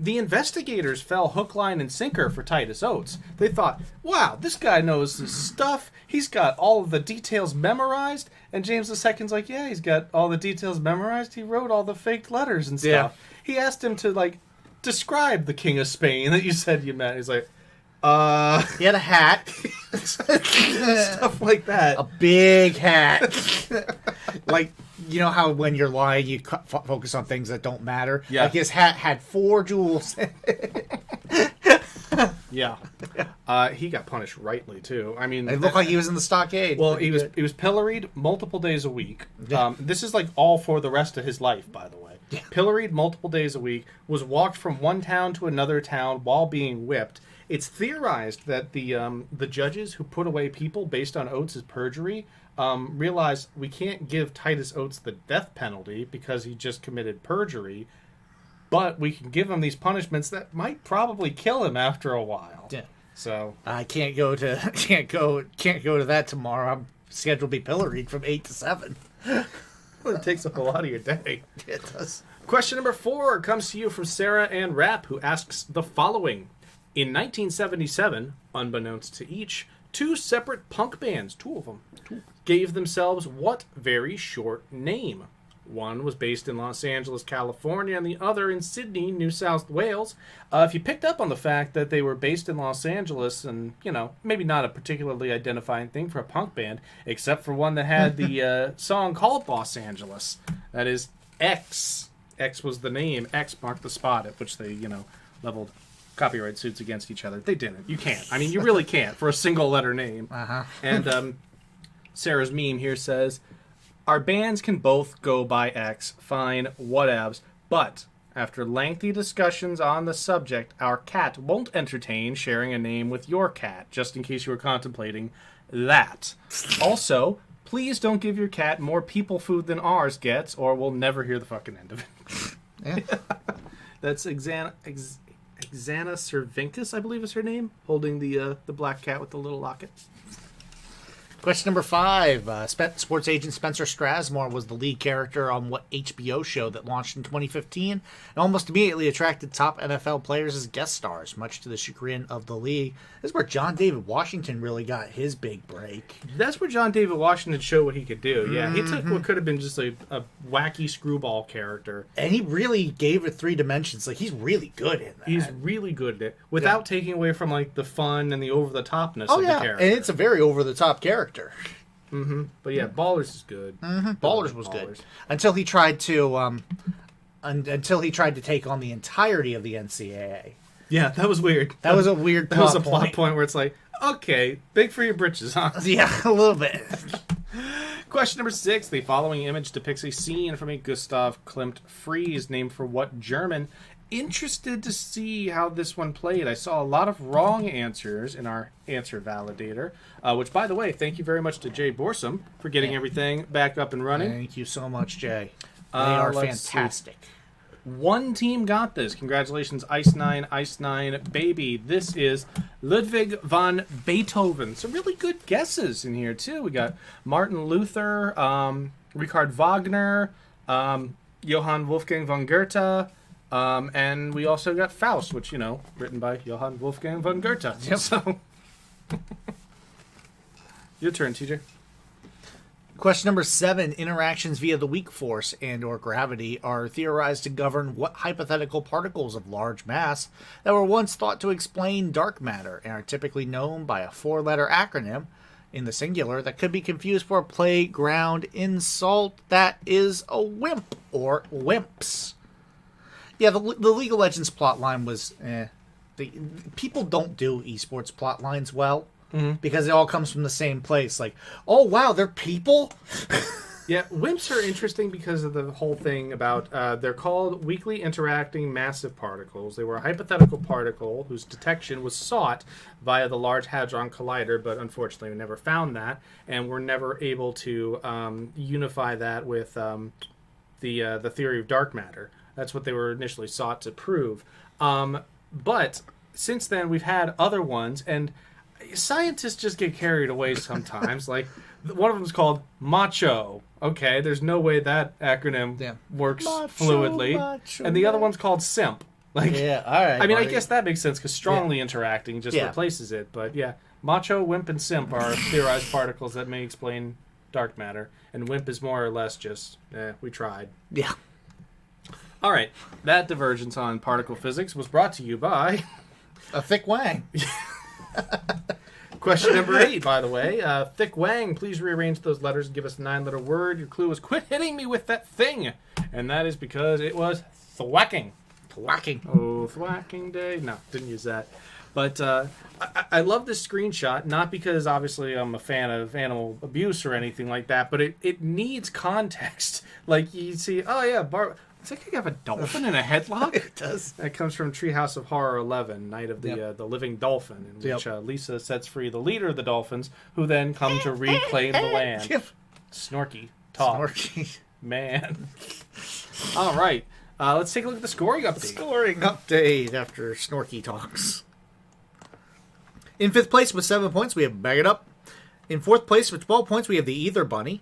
The investigators fell hook, line, and sinker for Titus Oates. They thought, wow, this guy knows his stuff. He's got all of the details memorized. And James II's like, yeah, he's got all the details memorized. He wrote all the faked letters and stuff. Yeah. He asked him to, describe the King of Spain that you said you met. He's like, He had a hat. stuff like that. A big hat. You know how when you're lying, you focus on things that don't matter? Yeah. His hat had 4 jewels. Yeah. He got punished rightly, too. I mean... It looked like he was in the stockade. Well, he was pilloried multiple days a week. This is all for the rest of his life, by the way. Yeah. Pilloried multiple days a week, was walked from one town to another town while being whipped. It's theorized that the judges who put away people based on Oates' perjury realized we can't give Titus Oates the death penalty because he just committed perjury, but we can give him these punishments that might probably kill him after a while. Yeah. So I can't go to that tomorrow. I'm scheduled to be pilloried from 8 to 7. It takes up a lot of your day. It does. Question number 4 comes to you from Sarah Ann Rapp, who asks the following. In 1977, unbeknownst to each, 2 separate punk bands, 2 of them, gave themselves what very short name? One was based in Los Angeles, California, and the other in Sydney, New South Wales. If you picked up on the fact that they were based in Los Angeles, and, maybe not a particularly identifying thing for a punk band, except for one that had the song called Los Angeles. That is X. X was the name. X marked the spot at which they, leveled copyright suits against each other. They didn't. You can't. I mean, you really can't for a single letter name. Uh-huh. And Sarah's meme here says, our bands can both go by X, fine, whatevs, but after lengthy discussions on the subject, our cat won't entertain sharing a name with your cat, just in case you were contemplating that. Also, please don't give your cat more people food than ours gets, or we'll never hear the fucking end of it. Yeah. That's Xana Cervincus, I believe is her name, holding the black cat with the little locket. Question number 5. Sports agent Spencer Strasmore was the lead character on what HBO show that launched in 2015 and almost immediately attracted top NFL players as guest stars, much to the chagrin of the league. This is where John David Washington really got his big break. That's where John David Washington showed what he could do. Yeah, he took what could have been just a wacky screwball character. And he really gave it 3 dimensions. Like, he's really good in that. He's really good at it without taking away from like the fun and the over-the-topness of the character. And it's a very over-the-top character. But yeah, Ballers is good. Ballers was good until he tried to take on the entirety of the NCAA. Yeah, that was weird. That was a weird. That was a plot point where it's like, okay, big for your britches, huh? Yeah, a little bit. Question number 6. The following image depicts a scene from a Gustav Klimt frieze named for what German? Interested to see how this one played. I saw a lot of wrong answers in our answer validator, which, by the way, thank you very much to Jay Borsum for getting everything back up and running. Thank you so much, Jay. They are fantastic. One team got this. Congratulations, Ice 9 baby. This is Ludwig van Beethoven. Some really good guesses in here, too. We got Martin Luther, Richard Wagner, Johann Wolfgang von Goethe, and we also got Faust, which, written by Johann Wolfgang von Goethe. Yep. So, your turn, TJ. Question number 7. Interactions via the weak force and or gravity are theorized to govern what hypothetical particles of large mass that were once thought to explain dark matter and are typically known by a 4-letter acronym in the singular that could be confused for a playground insult that is a wimp or wimps. Yeah, the League of Legends plotline was people don't do esports plotlines well. Because it all comes from the same place. Like, oh, wow, they're people? Yeah, WIMPs are interesting because of the whole thing about they're called weakly interacting massive particles. They were a hypothetical particle whose detection was sought via the Large Hadron Collider, but unfortunately we never found that, and we're never able to unify that with the theory of dark matter. That's what they were initially sought to prove. But since then, we've had other ones, and scientists just get carried away sometimes. Like, one of them is called macho. Okay, there's no way that acronym works fluidly. And the other one's called simp. Like, yeah, all right. I mean, I guess that makes sense because strongly interacting just replaces it. But yeah, macho, wimp, and simp are theorized particles that may explain dark matter. And wimp is more or less just, we tried. Yeah. All right, that divergence on particle physics was brought to you by a thick wang. Question number 8, by the way. Thick Wang, please rearrange those letters and give us a 9-letter word. Your clue was quit hitting me with that thing. And that is because it was thwacking. Thwacking. Oh, thwacking day. No, didn't use that. But I love this screenshot, not because obviously I'm a fan of animal abuse or anything like that, but it needs context. Like, you see, oh yeah, it's like you have a dolphin in a headlock. It does. That comes from Treehouse of Horror 11, Night of the Living Dolphin, in which Lisa sets free the leader of the dolphins, who then come to reclaim the land. Snorky. Talk. Snorky. Man. All right. Let's take a look at the scoring update. Scoring update after Snorky talks. In 5th place with 7 points, we have Bag It Up. In 4th place with 12 points, we have the Either Bunny.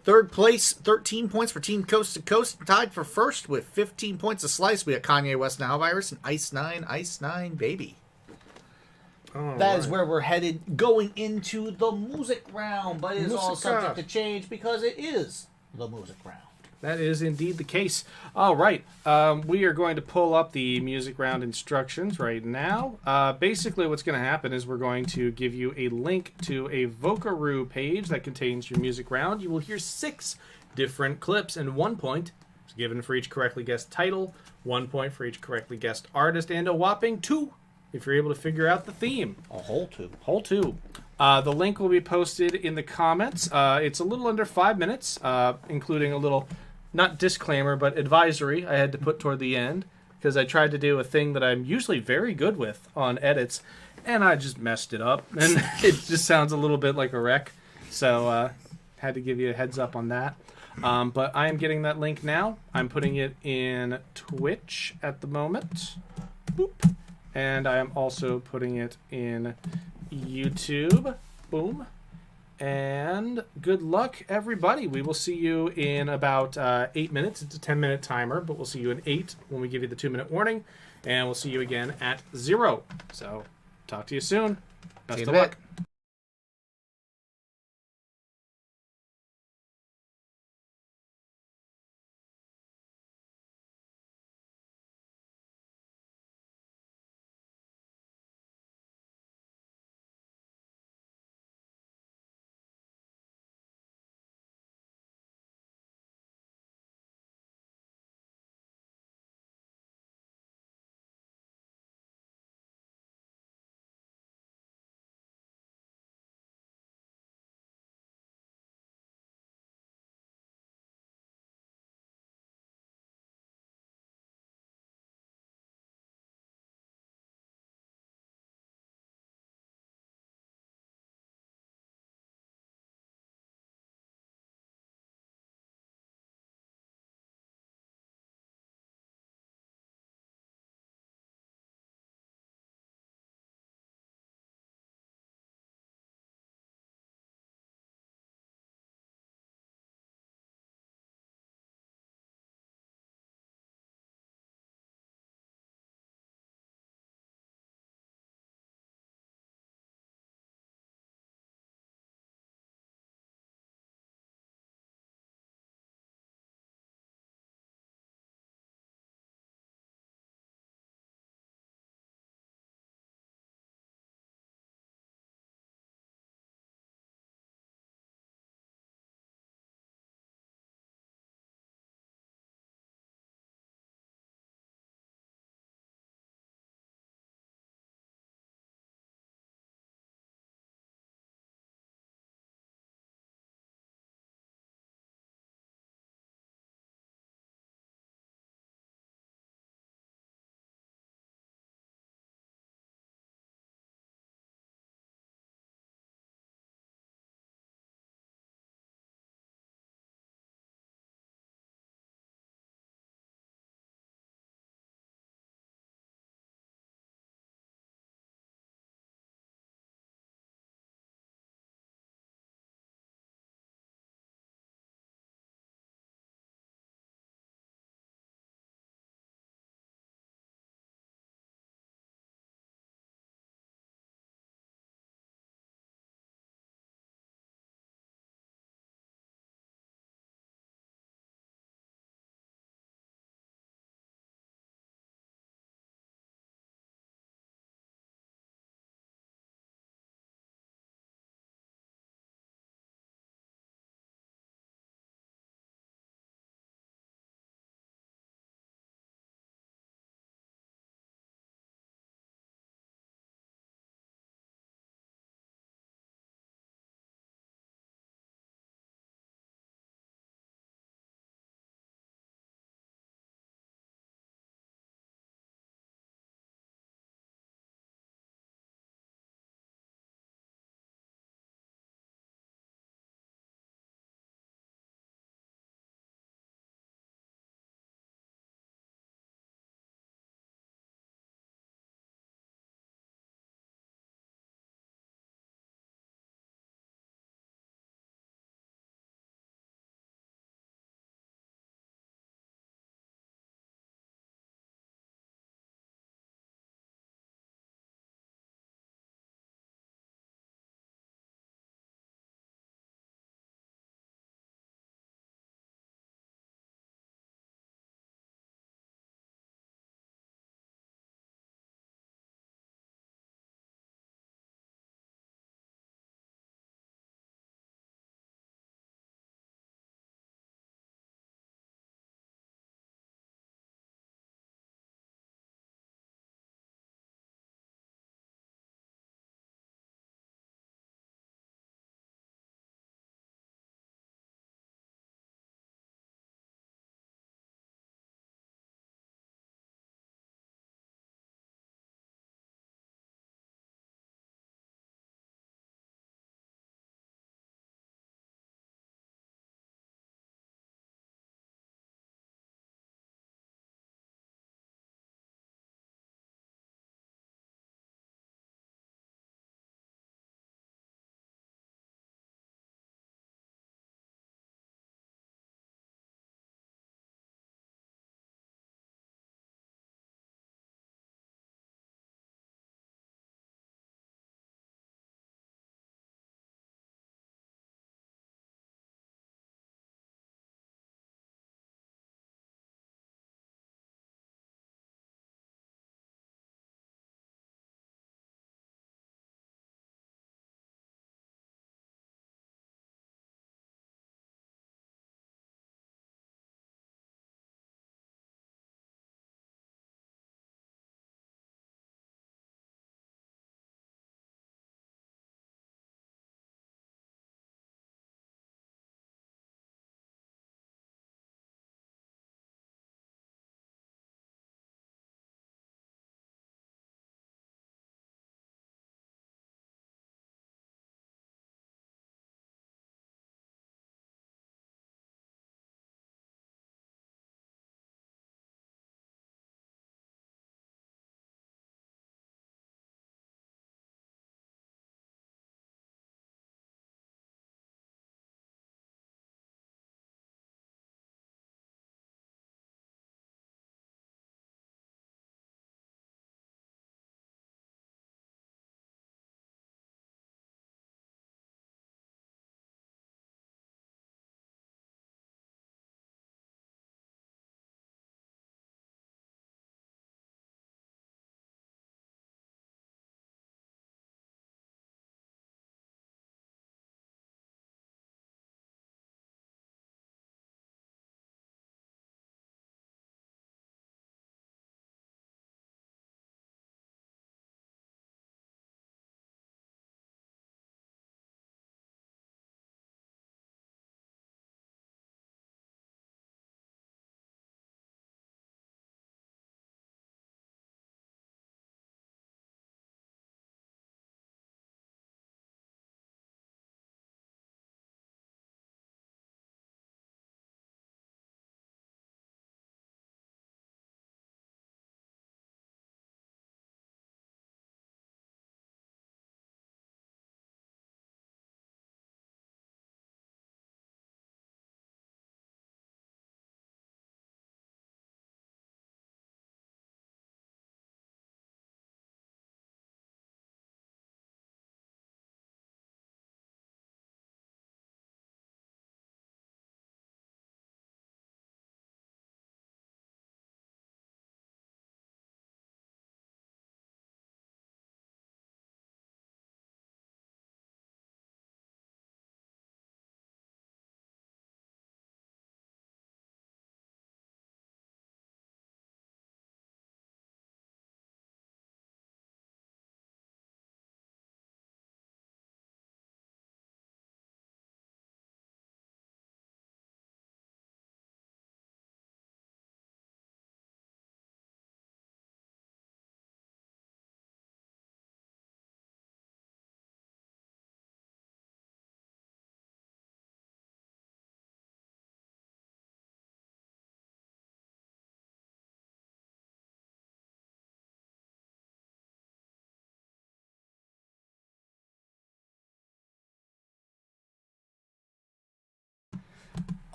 3rd place, 13 points for Team Coast to Coast. Tied for 1st with 15 points a slice. We got Kanye West Now Virus and Ice 9 baby. That is where we're headed going into the music round, but it is all subject to change because it is the music round. That is indeed the case. All right. We are going to pull up the music round instructions right now. Basically, what's going to happen is we're going to give you a link to a Vocaroo page that contains your music round. You will hear 6 different clips, and 1 point is given for each correctly guessed title, 1 point for each correctly guessed artist, and a whopping 2 if you're able to figure out the theme. A whole 2. Whole 2. The link will be posted in the comments. It's a little under 5 minutes, including a little, not disclaimer, but advisory I had to put toward the end, because I tried to do a thing that I'm usually very good with on edits, and I just messed it up, and it just sounds a little bit like a wreck. So, had to give you a heads up on that. But I am getting that link now. I'm putting it in Twitch at the moment. Boop. And I am also putting it in YouTube. Boom. And good luck, everybody. We will see you in about 8 minutes. It's a 10-minute timer, but we'll see you in 8 when we give you the 2-minute warning. And we'll see you again at 0. So, talk to you soon. Best of luck.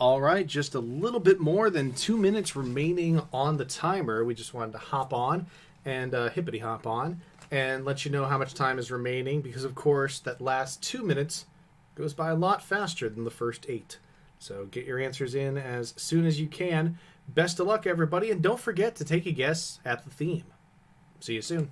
All right, just a little bit more than 2 minutes remaining on the timer. We just wanted to hop on and hippity hop on and let you know how much time is remaining because, of course, that last 2 minutes goes by a lot faster than the first 8. So get your answers in as soon as you can. Best of luck, everybody, and don't forget to take a guess at the theme. See you soon.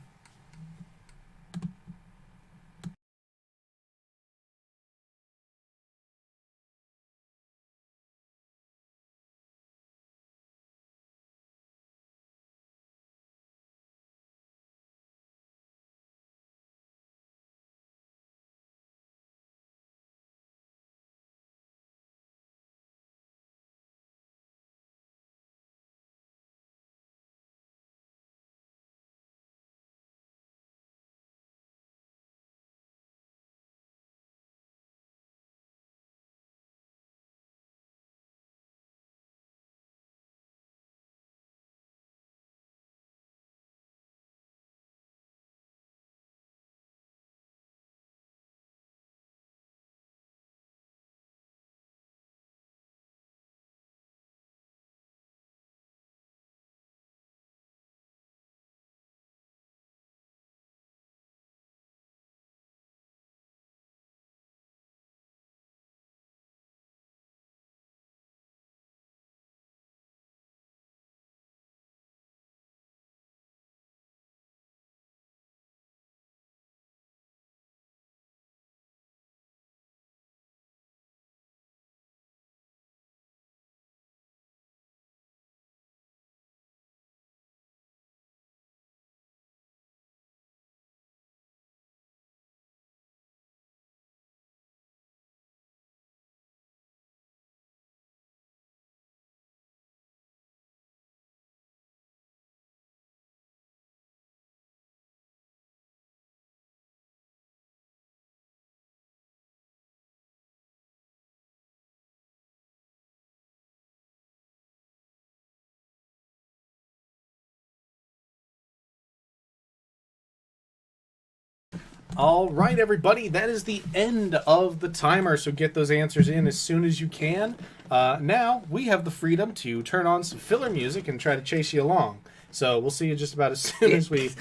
All right, everybody, that is the end of the timer, so get those answers in as soon as you can. Now, we have the freedom to turn on some filler music and try to chase you along. So we'll see you just about as soon as we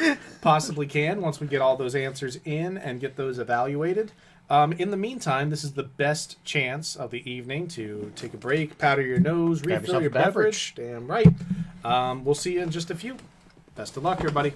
possibly can, once we get all those answers in and get those evaluated. In the meantime, this is the best chance of the evening to take a break, powder your nose, refill your beverage. Damn right. We'll see you in just a few. Best of luck, everybody.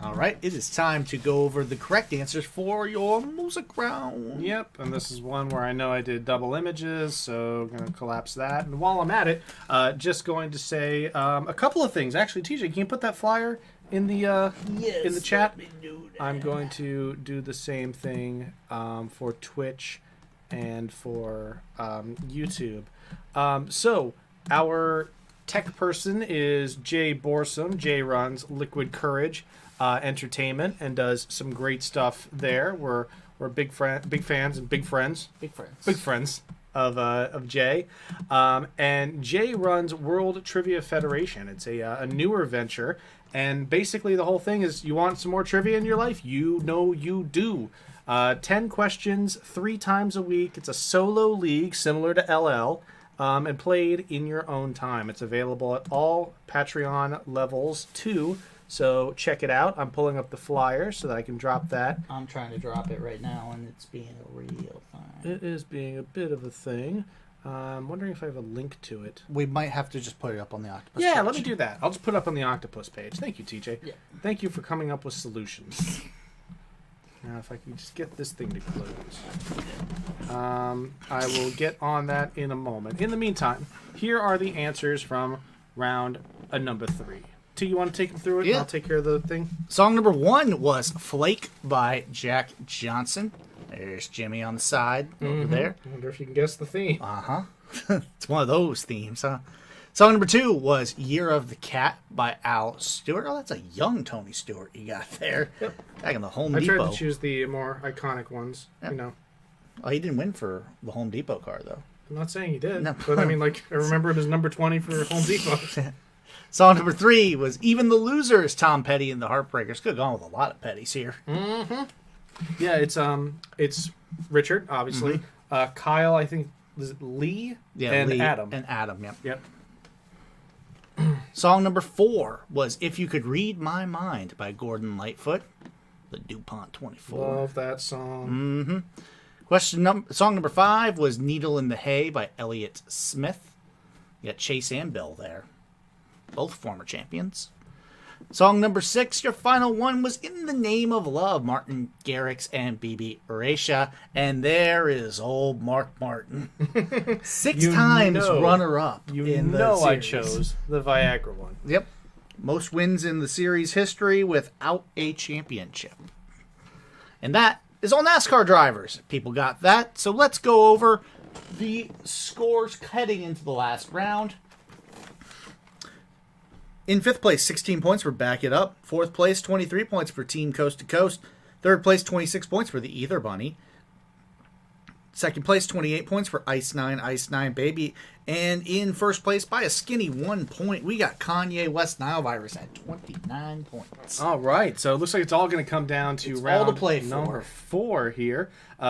All right, it is time to go over the correct answers for your music round. Yep, and this is one where I know I did double images, so I'm going to collapse that. And while I'm at it, just going to say a couple of things. Actually, TJ, can you put that flyer in the in the chat? I'm going to do the same thing for Twitch and for YouTube. So our tech person is Jay Borsum. Jay runs Liquid Courage Entertainment and does some great stuff there. We're big fans and big friends of Jay. And Jay runs World Trivia Federation. It's a newer venture, and basically the whole thing is you want some more trivia in your life. You know you do. 10 questions 3 times a week. It's a solo league similar to LL. And played in your own time. It's available at all Patreon levels too. So check it out. I'm pulling up the flyer so that I can drop that. I'm trying to drop it right now, and it's being a real thing. It is being a bit of a thing. I'm wondering if I have a link to it. We might have to just put it up on the Octopus Yeah, page. let me do that. I'll just put it up on the Octopus page. Thank you, TJ. Yeah. Thank you for coming up with solutions. Now, if I can just get this thing to close. I will get on that in a moment. In the meantime, here are the answers from round number 3. T, you want to take them through it? Yeah. And I'll take care of the thing. Song number 1 was Flake by Jack Johnson. There's Jimmy on the side over there. I wonder if you can guess the theme. Uh-huh. It's one of those themes, huh? Song number 2 was Year of the Cat by Al Stewart. Oh, that's a young Tony Stewart you got there. Yep. Back in the Home I Depot. tried to choose the more iconic ones, Yep. you know. Oh, he didn't win for the Home Depot car, though. I'm not saying he did, No. but I mean, like, I remember it as number 20 for Home Depot. Song number 3 was Even the Losers, Tom Petty and the Heartbreakers. Could have gone with a lot of Pettys here. Yeah, it's Richard, obviously. Kyle, I think, was it Lee? Yeah, and Lee Adam. And Adam, yep. Yep. Song number 4 was If You Could Read My Mind by Gordon Lightfoot, the DuPont 24. Love that song. Song number 5 was Needle in the Hay by Elliott Smith. You got Chase and Bill there. Both former champions. Song number 6, your final one, was In the Name of Love, Martin Garrix and BB Horatia. And there is old Mark Martin. 6 You times know- runner-up You in the know I series. chose the Viagra one. Yep. Most wins in the series history without a championship. And that is all NASCAR drivers. People got that. So let's go over the scores heading into the last round. In 5th place, 16 points for Back It Up. 4th place, 23 points for Team Coast to Coast. 3rd place, 26 points for the Ether Bunny. 2nd place, 28 points for Ice 9 Baby. And in 1st place, by a skinny 1 point, we got Kanye West Nile Virus at 29 points. All right, so it looks like it's all going to come down to It's round all to play for. number 4 here.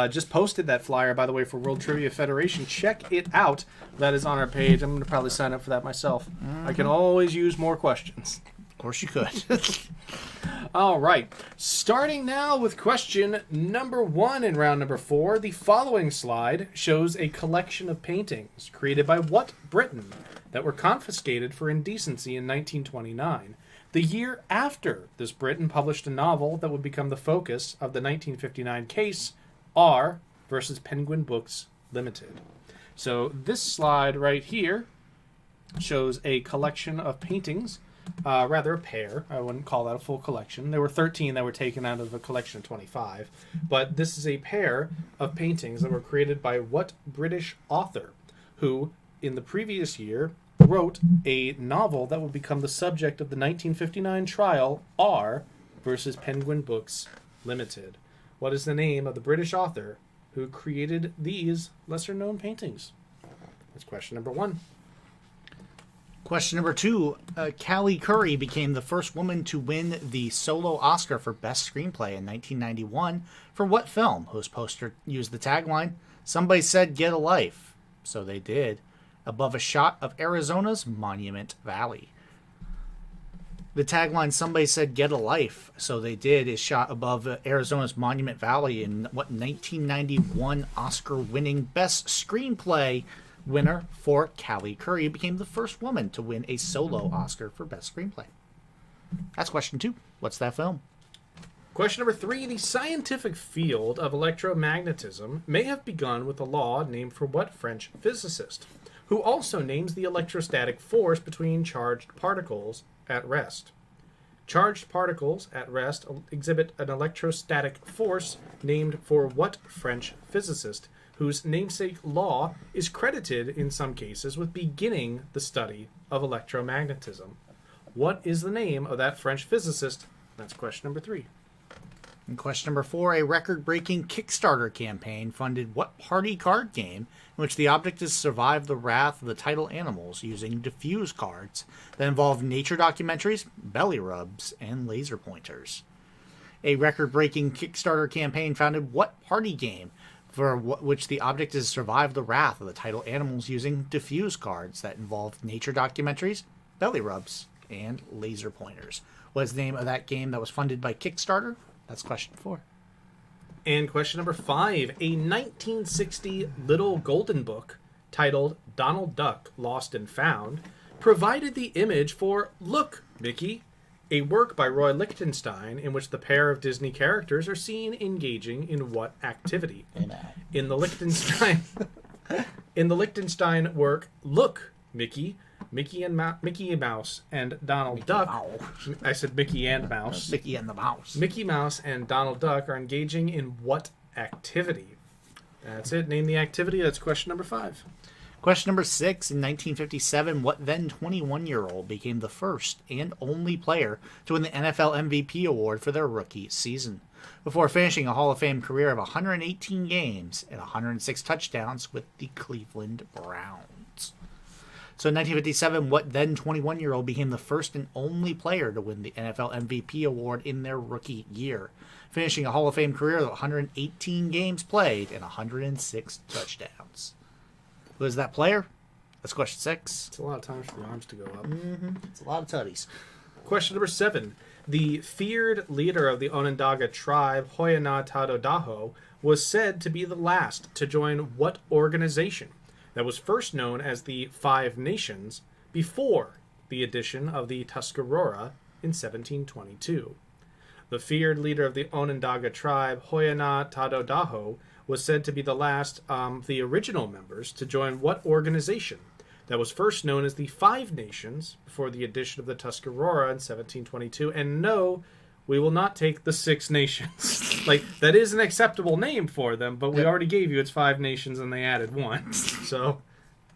Just posted that flyer, by the way, for World Trivia Federation. Check it out. That is on our page. I'm going to probably sign up for that myself. I can always use more questions. Of course you could. All right, starting now with question number 1 in round number 4. The following slide shows a collection of paintings created by what Briton that were confiscated for indecency in 1929. The year after this Briton published a novel that would become the focus of the 1959 case, R versus Penguin Books Limited. So this slide right here shows a collection of paintings rather a pair. I wouldn't call that a full collection. There were 13 that were taken out of a collection of 25. But this is a pair of paintings that were created by what British author who, in the previous year, wrote a novel that would become the subject of the 1959 trial R versus Penguin Books Limited. What is the name of the British author who created these lesser-known paintings? That's question number 1. Question number 2. Callie Curry became the first woman to win the solo Oscar for Best Screenplay in 1991 for what film, whose poster used the tagline, "Somebody said get a life." So they did. Above a shot of Arizona's Monument Valley. The tagline, "Somebody said get a life." So they did, is shot above Arizona's Monument Valley in what 1991 Oscar-winning Best Screenplay winner for Callie Curry became the first woman to win a solo Oscar for Best Screenplay. That's question 2. What's that film? Question number 3. The scientific field of electromagnetism may have begun with a law named for what French physicist, who also names the electrostatic force between charged particles at rest. Charged particles at rest exhibit an electrostatic force named for what French physicist, whose namesake law is credited in some cases with beginning the study of electromagnetism. What is the name of that French physicist? That's question number 3. And question number 4, a record-breaking Kickstarter campaign funded what party card game in which the object is survive the wrath of the title animals using diffuse cards that involve nature documentaries, belly rubs, and laser pointers? A record-breaking Kickstarter campaign founded what party game for which the object is survive the wrath of the title animals using diffuse cards that involve nature documentaries, belly rubs, and laser pointers? What is the name of that game that was funded by Kickstarter? That's question 4. And question number 5. A 1960 Little Golden Book titled Donald Duck Lost and Found provided the image for Look, Mickey, a work by Roy Lichtenstein in which the pair of Disney characters are seen engaging in what activity? In the Lichtenstein work Look, Mickey, Mickey Mouse and Donald Duck. I said Mickey and Mouse. Mickey and the Mouse. Mickey Mouse and Donald Duck are engaging in what activity? That's it. Name the activity. That's question number 5. Question number 6. In 1957, what then 21-year-old became the first and only player to win the NFL MVP award for their rookie season, before finishing a Hall of Fame career of 118 games and 106 touchdowns with the Cleveland Browns? So in 1957, what then 21-year-old became the first and only player to win the NFL MVP award in their rookie year, finishing a Hall of Fame career of 118 games played and 106 touchdowns? Who is that player? That's question 6. It's a lot of times for the arms to go up. It's a lot of tutties. Question number 7. The feared leader of the Onondaga tribe, Hoyana Tadodaho, was said to be the last to join what organization that was first known as the Five Nations before the addition of the Tuscarora in 1722. The feared leader of the Onondaga tribe, Hoyana Tadodaho, was said to be the last of the original members to join what organization that was first known as the Five Nations before the addition of the Tuscarora in 1722. And no, we will not take the Six Nations. Like, that is an acceptable name for them, but we already gave you its Five Nations and they added one. So,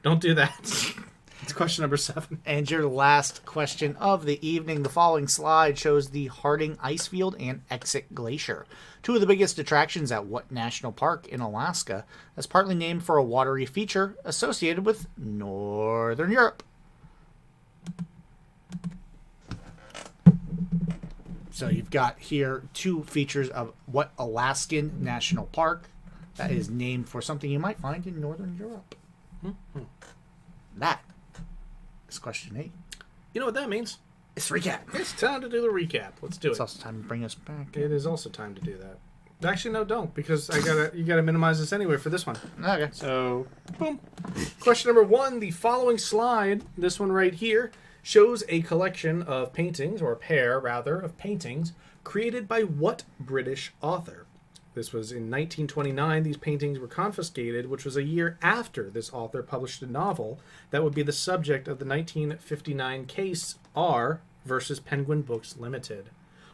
don't do that. It's question number 7. And your last question of the evening. The following slide shows the Harding Icefield and Exit Glacier, two of the biggest attractions at what national park in Alaska, as partly named for a watery feature associated with Northern Europe. So you've got here 2 features of what Alaskan national park that is named for something you might find in Northern Europe. That is question 8. You know what that means? It's recap. It's time to do the recap. Let's do It's it. also time to bring us back. It is also time to do that. Actually, no, don't, because you gotta minimize this anyway for this one. Okay. So, boom. Question number 1. The following slide, this one right here, shows a collection of paintings, or a pair, rather, of paintings created by what British author? This was in 1929. These paintings were confiscated, which was a year after this author published a novel that would be the subject of the 1959 case R versus Penguin Books Limited.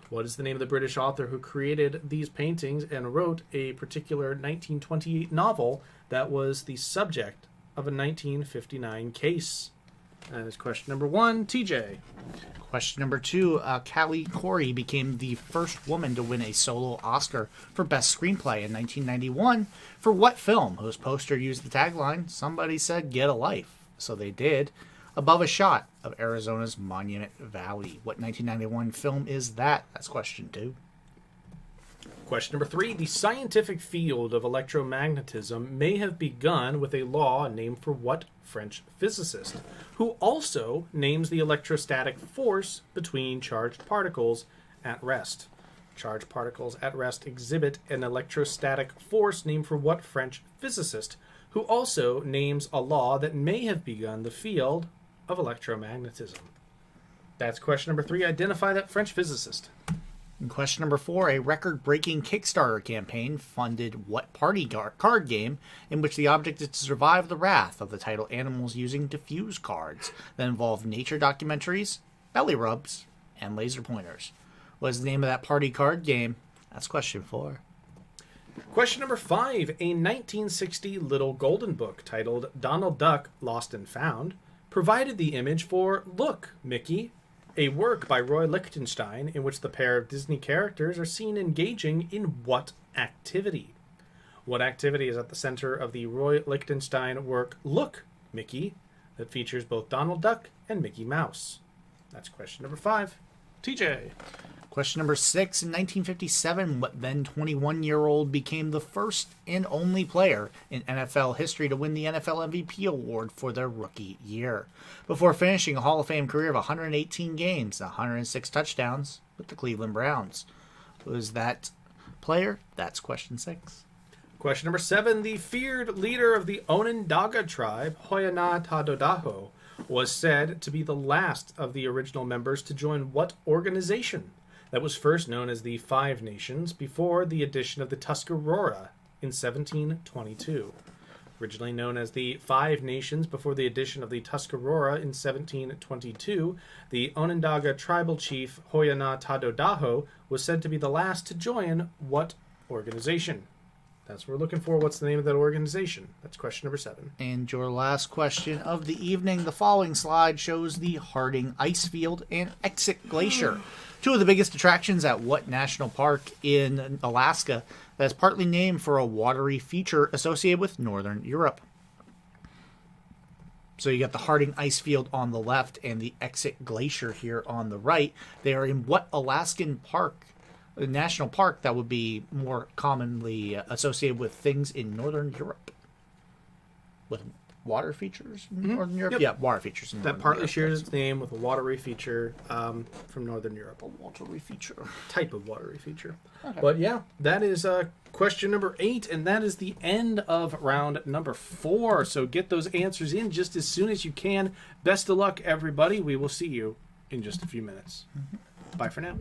What is the name of the British author who created these paintings and wrote a particular 1928 novel that was the subject of a 1959 case? That is question number 1. TJ. Question number 2. Callie Corey became the first woman to win a solo Oscar for Best Screenplay in 1991. For what film, whose poster used the tagline, "Somebody said get a life, so they did," above a shot of Arizona's Monument Valley? What 1991 film is that? That's question 2. Question number 3. The scientific field of electromagnetism may have begun with a law named for what French physicist, who also names the electrostatic force between charged particles at rest? Charged particles at rest exhibit an electrostatic force named for what French physicist, who also names a law that may have begun the field of electromagnetism? That's question number 3. Identify that French physicist. And question number 4, a record-breaking Kickstarter campaign funded what party card game in which the object is to survive the wrath of the title animals using diffuse cards that involve nature documentaries, belly rubs, and laser pointers? What is the name of that party card game? That's question 4. Question number 5. A 1960 Little Golden Book titled Donald Duck Lost and Found provided the image for Look, Mickey, a work by Roy Lichtenstein in which the pair of Disney characters are seen engaging in what activity? What activity is at the center of the Roy Lichtenstein work Look, Mickey, that features both Donald Duck and Mickey Mouse? That's question number 5. TJ. Question number 6. In 1957, what then 21-year-old became the first and only player in NFL history to win the NFL MVP award for their rookie year, before finishing a Hall of Fame career of 118 games and 106 touchdowns with the Cleveland Browns? Who is that player? That's question 6. Question number 7. The feared leader of the Onondaga tribe, Hoyana Tadodaho, was said to be the last of the original members to join what organization that was first known as the Five Nations before the addition of the Tuscarora in 1722. Originally known as the Five Nations before the addition of the Tuscarora in 1722, the Onondaga tribal chief Hoyana Tadodaho was said to be the last to join what organization? That's what we're looking for. What's the name of that organization? That's question number 7. And your last question of the evening. The following slide shows the Harding Ice Field and Exit Glacier, two of the biggest attractions at what national park in Alaska that is partly named for a watery feature associated with Northern Europe. So you got the Harding Ice Field on the left and the Exit Glacier here on the right. They are in what Alaskan park? A national park that would be more commonly associated with things in Northern Europe. With water features in Northern Europe? Yep. Yeah, water features in That Northern partly Europe. shares its name with a watery feature from Northern Europe. A watery feature. Type of watery feature. Okay. But yeah, that is question number 8, and that is the end of round number 4. So get those answers in just as soon as you can. Best of luck, everybody. We will see you in just a few minutes. Bye for now.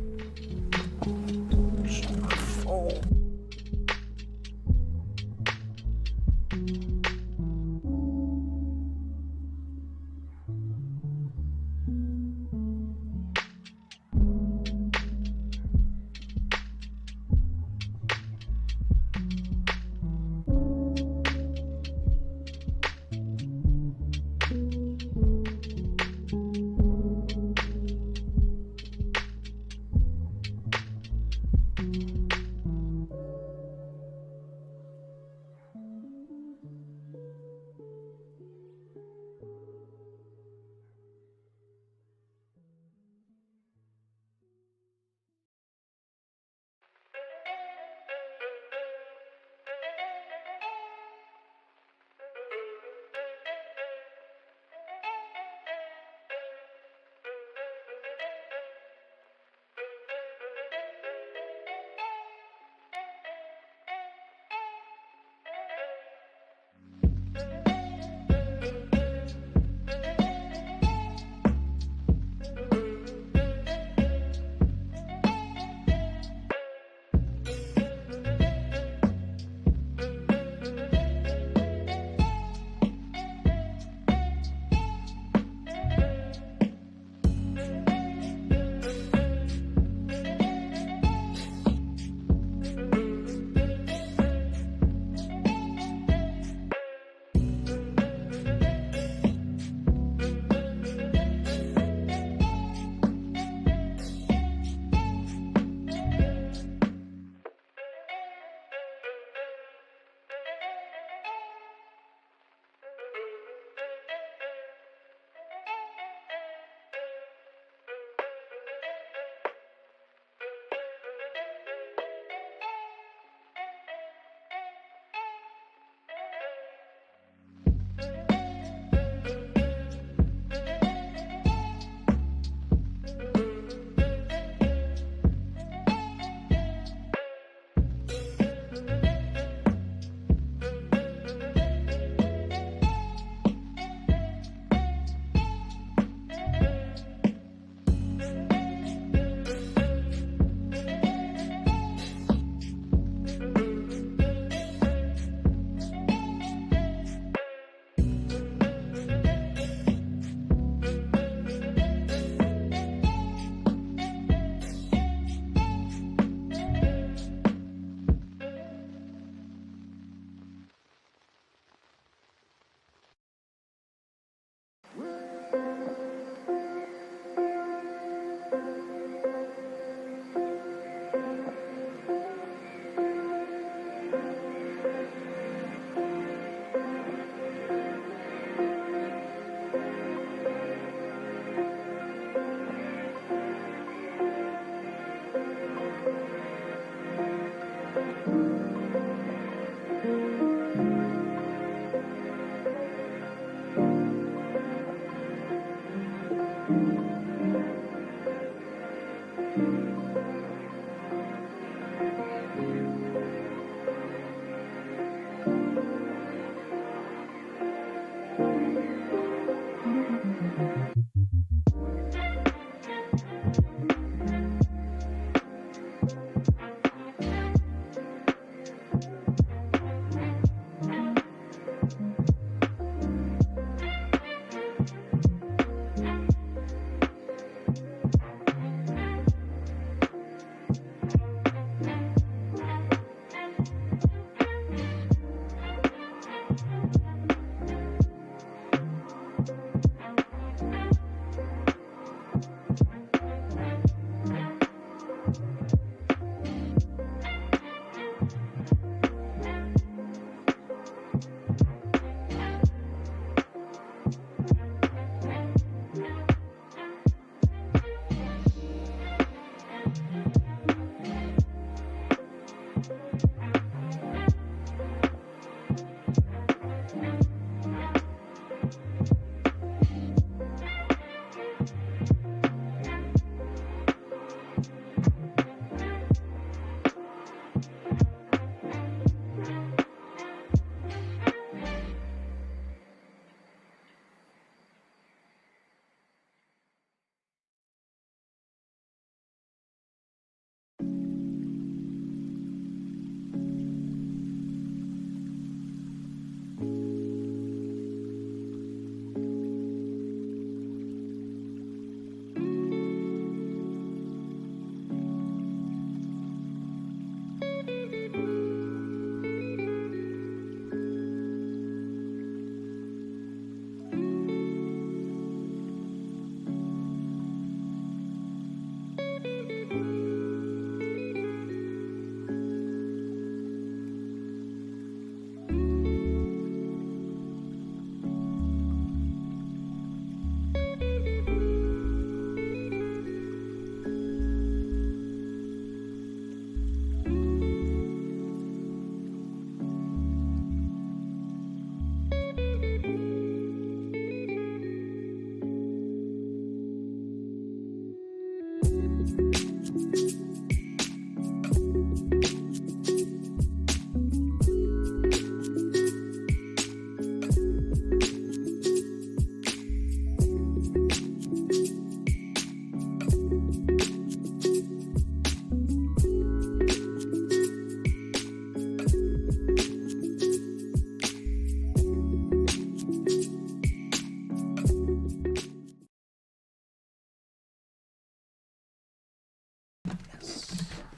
Oh.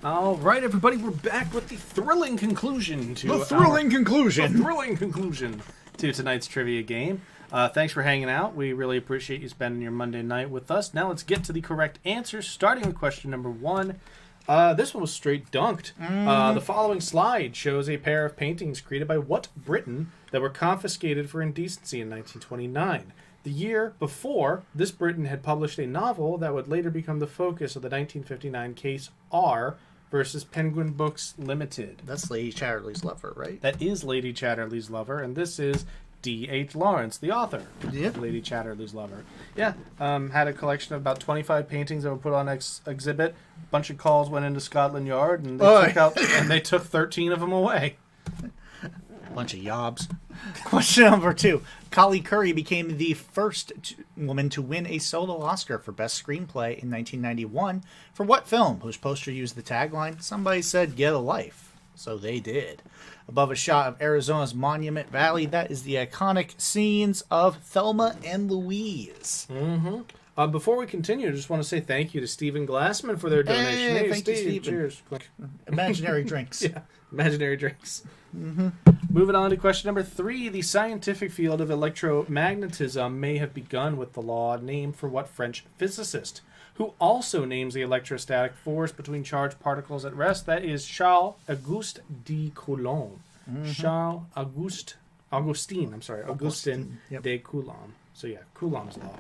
All right, everybody, we're back with the thrilling conclusion to conclusion to tonight's trivia game. Thanks for hanging out. We really appreciate you spending your Monday night with us. Now let's get to the correct answers, starting with question number 1. This one was straight dunked. The following slide shows a pair of paintings created by what Briton that were confiscated for indecency in 1929. The year before, this Briton had published a novel that would later become the focus of the 1959 case R versus Penguin Books Limited. That's Lady Chatterley's Lover, right? That is Lady Chatterley's Lover, and this is D.H. Lawrence, the author. Yep. Lady Chatterley's Lover. Yeah, had a collection of about 25 paintings that were put on exhibit. A bunch of calls went into Scotland Yard, and they took 13 of them away. Bunch of yobs. Question number 2. Collie Curry became the first woman to win a solo Oscar for Best Screenplay in 1991 for what film, whose poster used the tagline, "Somebody said get a life." So they did. Above a shot of Arizona's Monument Valley, that is the iconic scenes of Thelma and Louise. Mm-hmm. Before we continue, I just want to say thank you to Stephen Glassman for their donation. Hey, thank you, Stephen. Cheers. Imaginary drinks. Yeah, imaginary drinks. Mm-hmm. Moving on to question number 3. The scientific field of electromagnetism may have begun with the law named for what French physicist, who also names the electrostatic force between charged particles at rest? That is Charles-Auguste de Coulomb. Augustin Yep. de Coulomb. So yeah, Coulomb's law.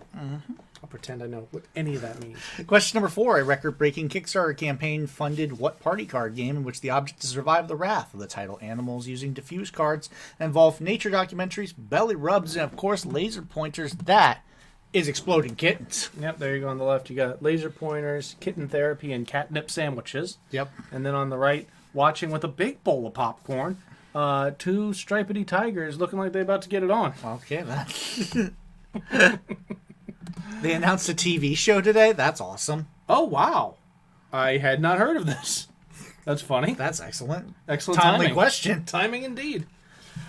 I'll pretend I know what any of that means. Question number 4. A record-breaking Kickstarter campaign funded what party card game in which the object to survive the wrath of the title animals using diffuse cards that involve nature documentaries, belly rubs, and of course laser pointers? That is Exploding Kittens. Yep, there you go on the left. You got laser pointers, kitten therapy, and catnip sandwiches. Yep. And then on the right, watching with a big bowl of popcorn, 2 stripedy tigers looking like they're about to get it on. Okay, that. They announced a TV show today. That's awesome. Oh, wow. I had not heard of this. That's funny. That's excellent. Excellent Timely timing. question. Timing indeed.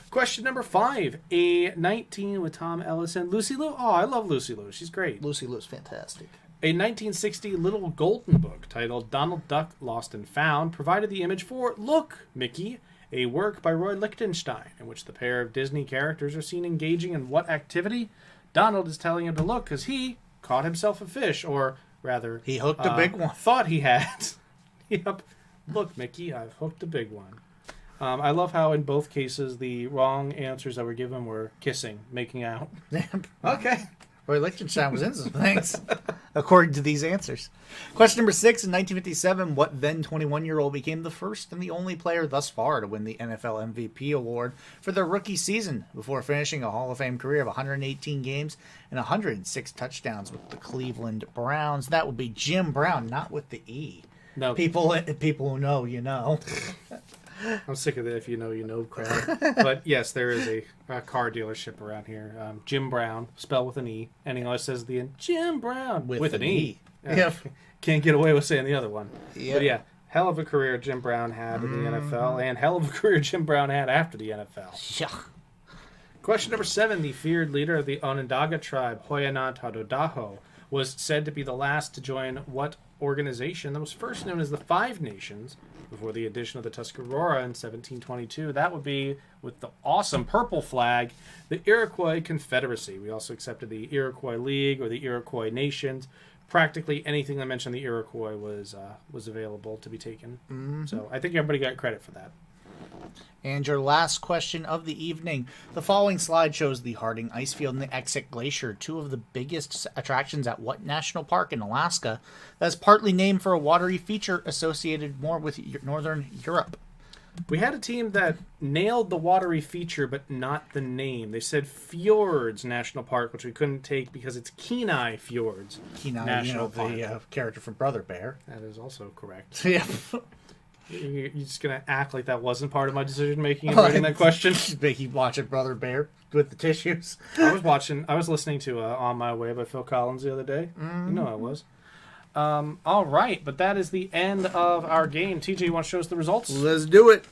Question number 5. A 19 with Tom Ellis and Lucy Liu. Oh, I love Lucy Liu. She's great. Lucy Liu's fantastic. A 1960 Little Golden Book titled Donald Duck Lost and Found provided the image for Look, Mickey, a work by Roy Lichtenstein in which the pair of Disney characters are seen engaging in what activity? Donald is telling him to look because he caught himself a fish, or rather... He hooked a big one. Thought he had. Yep. Look, Mickey, I've hooked a big one. I love how in both cases the wrong answers that were given were kissing, making out. Okay. Roy Lichtenstein was in some things, according to these answers. Question number 6. In 1957, what then 21-year-old became the first and the only player thus far to win the NFL MVP award for their rookie season before finishing a Hall of Fame career of 118 games and 106 touchdowns with the Cleveland Browns? That would be Jim Brown, not with the E. No. People who know, you know. I'm sick of the if you know, you know crowd. But yes, there is a car dealership around here. Jim Brown, spelled with an E. And he always says the end, Jim Brown, with an E. Yep. Can't get away with saying the other one. Yep. But yeah, hell of a career Jim Brown had in the NFL, and hell of a career Jim Brown had after the NFL. Yeah. Question number 7. The feared leader of the Onondaga tribe, Hoyanant Hadodaho, was said to be the last to join what organization that was first known as the Five Nations before the addition of the Tuscarora in 1722. That would be, with the awesome purple flag, the Iroquois Confederacy. We also accepted the Iroquois League or the Iroquois Nations. Practically anything that mentioned the Iroquois was available to be taken. So I think everybody got credit for that. And your last question of the evening. The following slide shows the Harding Ice Field and the Exit Glacier, 2 of the biggest attractions at what national park in Alaska that is partly named for a watery feature associated more with northern Europe? We had a team that nailed the watery feature, but not the name. They said Fjords National Park, which we couldn't take because it's Kenai Fjords Kenai, National Park. the character from Brother Bear. That is also correct. Yeah. You're just going to act like that wasn't part of my decision-making in writing that question? He watching Brother Bear with the tissues. I was listening to On My Way by Phil Collins the other day. You know I was. All right, but that is the end of our game. TJ, you want to show us the results? Let's do it.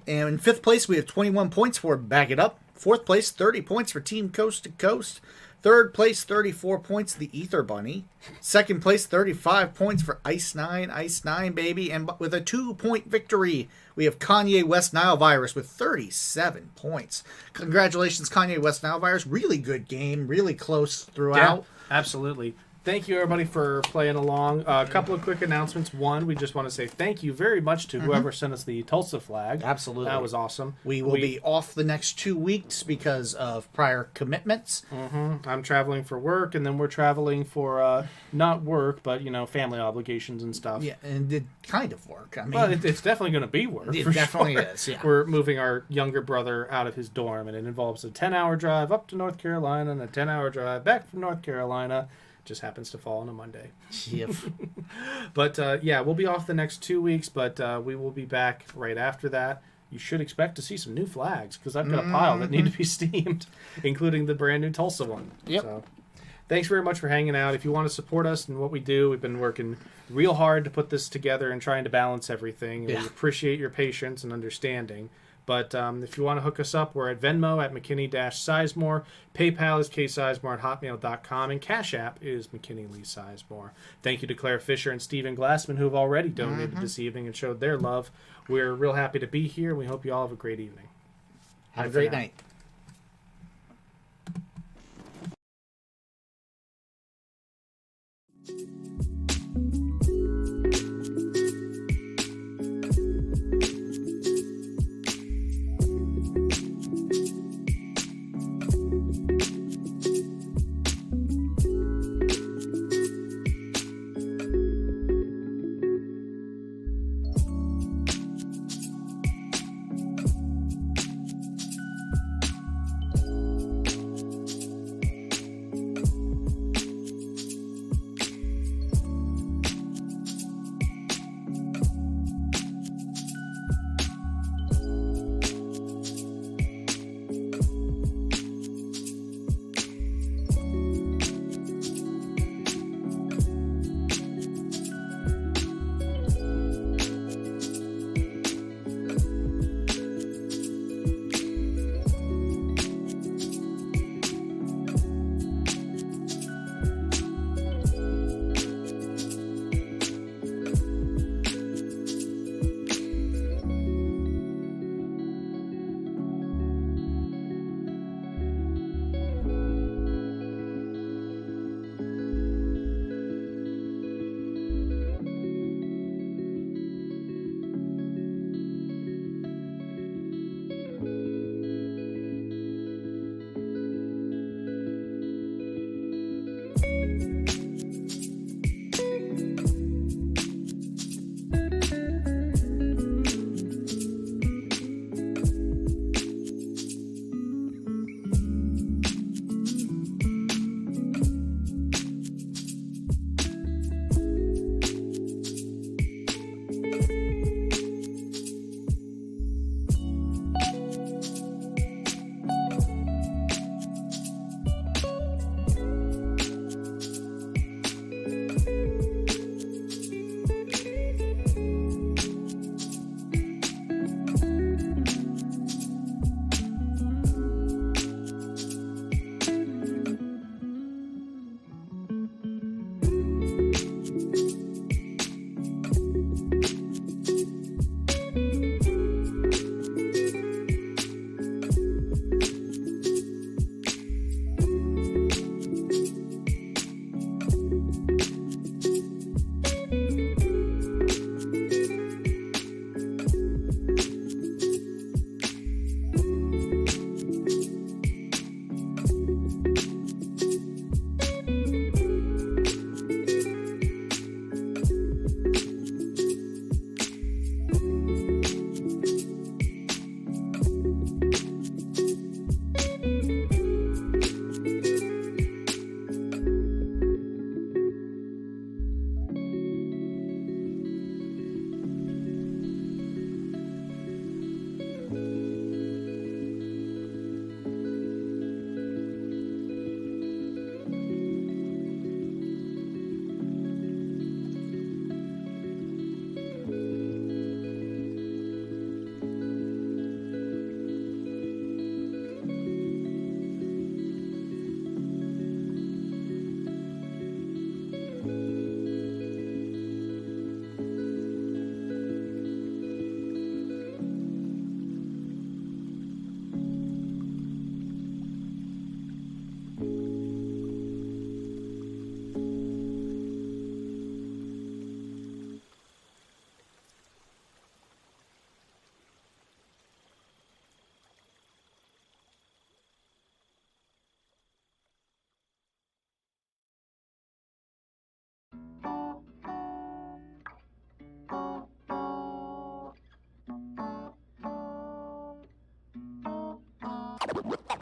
And in 5th place, we have 21 points for Back It Up. 4th place, 30 points for Team Coast to Coast. Third place, 34 points, the Ether Bunny. Second place, 35 points for Ice 9, baby. And with a 2-point victory, we have Kanye West Nile Virus with 37 points. Congratulations, Kanye West Nile Virus. Really good game, really close throughout. Yeah, absolutely. Thank you, everybody, for playing along. A couple of quick announcements. One, we just want to say thank you very much to whoever sent us the Tulsa flag. Absolutely. That was awesome. We will be off the next 2 weeks because of prior commitments. I'm traveling for work, and then we're traveling for not work, but, family obligations and stuff. Yeah, and it kind of work. I mean, Well, it's definitely going to be work. It for definitely sure. is, yeah. We're moving our younger brother out of his dorm, and it involves a 10-hour drive up to North Carolina and a 10-hour drive back from North Carolina. Just happens to fall on a Monday. Yep. But, we'll be off the next 2 weeks, but we will be back right after that. You should expect to see some new flags, because I've got a pile that need to be steamed, including the brand new Tulsa one. Yep. So, thanks very much for hanging out. If you want to support us and what we do, we've been working real hard to put this together and trying to balance everything. And Yeah. we appreciate your patience and understanding. But if you want to hook us up, we're at Venmo at McKinney-Sizemore. PayPal is ksizemore@hotmail.com. And Cash App is McKinney Lee Sizemore. Thank you to Claire Fisher and Stephen Glassman, who have already donated this evening and showed their love. We're real happy to be here. We hope you all have a great evening. Have a Bye for great now. night. We'll be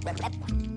right back.